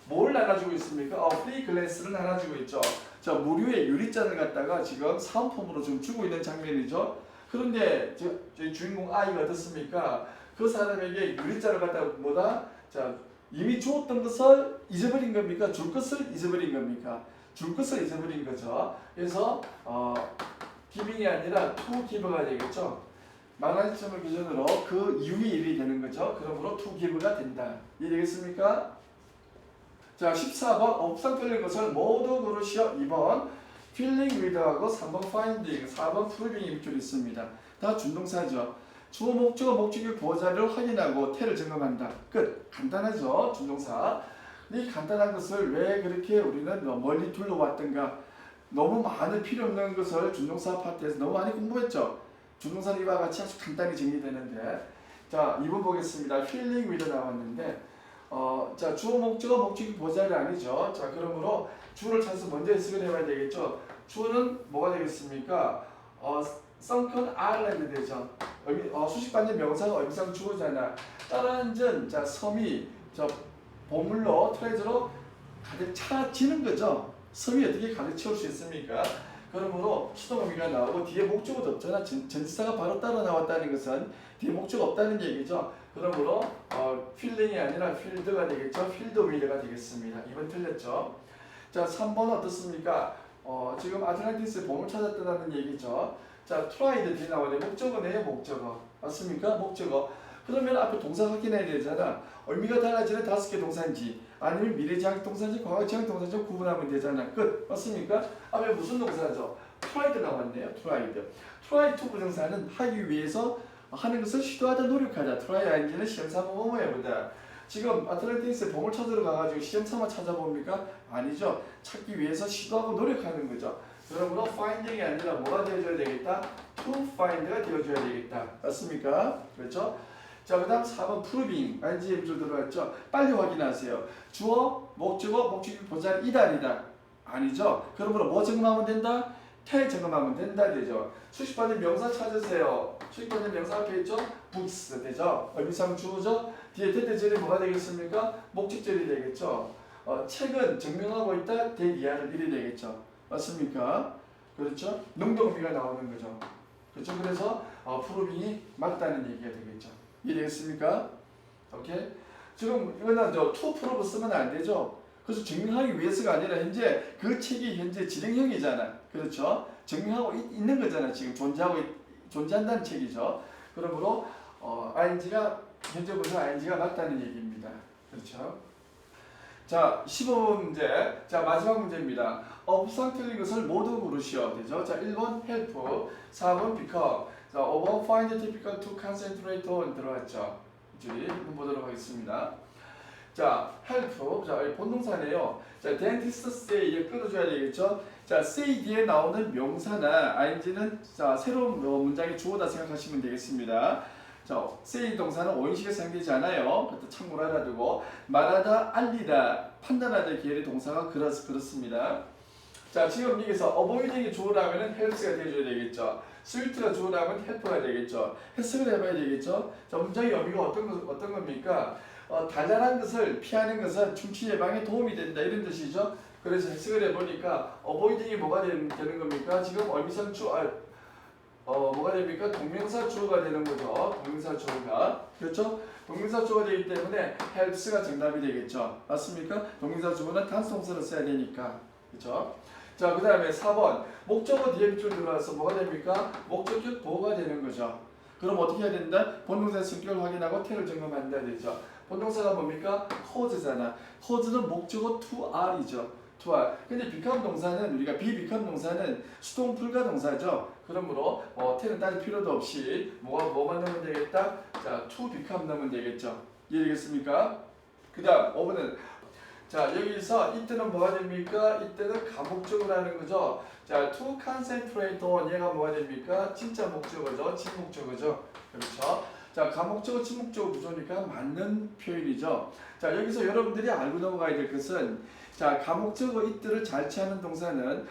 뭘 나눠주고 있습니까? 프리 글래스를 나눠주고 있죠. 자, 무료의 유리잔을 갖다가 지금 사은품으로 좀 주고 있는 장면이죠. 그런데 저희 주인공 아이가 어떻습니까? 그 사람에게 유리잔을 갖다가 뭐다? 자, 이미 주었던 것을 잊어버린 겁니까? 줄 것을 잊어버린 겁니까? 줄 것을 잊어버린 거죠. 그래서 giving이 아니라 to give가 되겠죠. 말한 시점을 기준으로 그 이후의 일이 되는 거죠. 그러므로 to give가 된다. 이해되겠습니까? 자, 14번 업상 틀린 것을 모두 고르시오. 2번 filling with하고 3번 finding, 4번 proving이 밑줄 있습니다. 다 준동사죠. 주어 목적어 목적의 보호자를 확인하고 태를 점검한다. 끝. 간단하죠. 준동사. 이 간단한 것을 왜 그렇게 우리는 멀리 둘러왔던가, 너무 많은 필요 없는 것을 준동사 파트에서 너무 많이 공부했죠. 준동사는 이와 같이 아주 간단히 정리되는데, 자 2번 보겠습니다. filling with 나왔는데 자, 주어 목적어 목적이 보자리 아니죠. 자, 그러므로 주어를 찾아서 먼저 해석을 해봐야 되겠죠. 주어는 뭐가 되겠습니까? sunken island 되죠. 수식반전 명사가 의미상 주어잖아. 따라앉은 자 섬이 저 보물로 트레저로 가득 차지는 거죠. 섬이 어떻게 가득 채울 수 있습니까? 그러므로 수동 의미가 나오고 뒤에 목적어도 없잖아. 전치사가 바로 따라 나왔다는 것은 뒤에 목적어 없다는 얘기죠. 그러므로 필링이 아니라 필드가 되겠죠. 필드 윌가 되겠습니다. 이번 틀렸죠. 자, 3번은 어떻습니까? 지금 아틀란티스에 보물 찾았다는 얘기죠. 자, 트라이드 뒤에 나오네. 목적어네요. 목적어. 맞습니까? 목적어. 그러면 앞에 동사 확인해야 되잖아. 의미가 달라지는 5개 동사인지 아니면 미래지향 동사인지 과거지향 동사인지 구분하면 되잖아. 끝. 맞습니까? 앞에 무슨 동사죠? 트라이드 나왔네요. 트라이드. 트라이 투 부정사는 하기 위해서 하는 것을 시도하다 노력하다. 트라이 아인지는 시험 삼아 뭐뭐 해보다. 지금 아틀란티스에 보물 찾으러 가가지고 시험 삼아 찾아봅니까? 아니죠. 찾기 위해서 시도하고 노력하는 거죠. 그러므로 finding이 아니라 뭐가 되어줘야 되겠다? to find가 되어줘야 되겠다. 맞습니까? 그렇죠? 자, 그 다음 4번 proving. ING 줄 들어왔죠? 빨리 확인하세요. 주어, 목적어, 목적이 본자리 이다. 아니죠? 그러므로 뭐 점검하면 된다? 태 점검하면 된다 되죠. 수식반의 명사 찾으세요. 수식반의 명사 앞에 있죠? books 되죠. 의미상 주어죠. 뒤에 대대절이 뭐가 되겠습니까? 목적절이 되겠죠. 책은 증명하고 있다. 대이하는 일이 되겠죠. 맞습니까? 그렇죠? 능동 의미가 나오는 거죠. 그렇죠? 그래서 프로빙이 맞다는 얘기가 되겠죠. 이해되겠습니까? 오케이? 지금 이거는 to prove 쓰면 안 되죠. 그래서 증명하기 위해서가 아니라 현재 그 책이 현재 진행형이잖아. 그렇죠? 증명하고 있는 거잖아. 지금 존재한다는 책이죠. 그러므로 ing가 현재 분사 ing가 맞다는 얘기입니다. 그렇죠? 자, 15문제. 자, 마지막 문제입니다. 업상 틀린 것을 모두 고르시오. 되죠? 자, 1번 help, 4번 pick up, 자, 5번 find it difficult to concentrate on 들어왔죠. 이제 한번 보도록 하겠습니다. 자, help. 자, 본동사네요. 자, dentist say 끊어줘야 되겠죠? 자, say 뒤에 나오는 명사나 ing는 자, 새로운 문장의 주어다 생각하시면 되겠습니다. 자, say 동사는 오인식에 사용되지 않아요. 그것도 참고로 알아두고 말하다, 알리다, 판단하다 계열의 동사가 그렇습니다. 자, 지금 여기서 avoiding이 주어라면 helps가 되어줘야 되겠죠. sweet가 주어라면 help가 되겠죠. 해석을 해봐야 되겠죠. 자, 문장의 의미가 어떤 겁니까? 달달한 것을 피하는 것은 충치 예방에 도움이 된다 이런 뜻이죠. 그래서 해석을 해보니까 avoiding이 뭐가 되는 겁니까? 지금 의미상 뭐가 됩니까? 동명사 주어가 되는 거죠. 동명사 주어가. 그렇죠? 동명사 주어가 되기 때문에 helps가 정답이 되겠죠. 맞습니까? 동명사 주어는 단수 동사를 써야 되니까. 그렇죠? 자, 그 다음에 4번. 목적어 뒤에 밑줄 들어와서 뭐가 됩니까? 목적격 보호가 되는 거죠. 그럼 어떻게 해야 된다? 본동사의 성격을 확인하고 태를 점검한다 되죠. 본동사가 뭡니까? cause잖아. cause는 목적어 to are이죠. to are. 근데 become 동사는 우리가 be become 동사는 수동 불가 동사죠. 그러므로 태는 따질 필요도 없이 뭐만 넣으면 되겠다? 자, to become 넣으면 되겠죠. 이해되겠습니까? 그 다음 5번은 자, 여기서 이때는 뭐가 됩니까? 이때는 가목적으로 하는 거죠. 자, to concentrate on 얘가 뭐가 됩니까? 진짜 목적어죠. 진목적어죠. 그렇죠? 자, 가목적어, 진목적어 구조니까 맞는 표현이죠. 자, 여기서 여러분들이 알고 넘어가야 될 것은 자, 가목적어 이때를 잘 취하는 동사는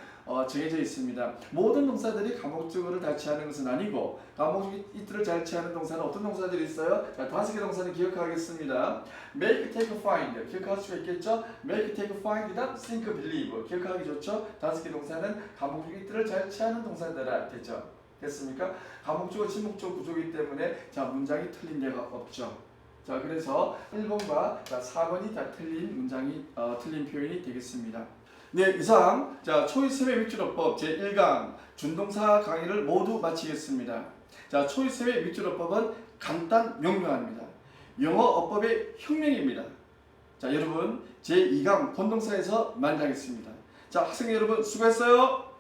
정해져 있습니다. 모든 동사들이 가목적어를 다 취하는 것은 아니고 가목적 이때를 잘 취하는 동사는 어떤 동사들이 있어요? 자, 5개 동사는 기억하겠습니다. make, take, find 기억할 수가 있겠죠? make, take, find, 그다음 think, believe 기억하기 좋죠? 5개 동사는 가목적 이때를 잘 취하는 동사들아 됐죠? 됐습니까? 가목적어, 진목적어 구조이기 때문에 자, 문장이 틀린 데가 없죠. 자, 그래서 1번과 4번이 다 틀린 문장이 틀린 표현이 되겠습니다. 네, 이상 자, 초이스의 밑줄어법 제1강 준동사 강의를 모두 마치겠습니다. 자, 초이스의 밑줄어법은 간단 명료합니다. 영어 어법의 혁명입니다. 자, 여러분 제2강 본동사에서 만나겠습니다. 자, 학생 여러분 수고했어요.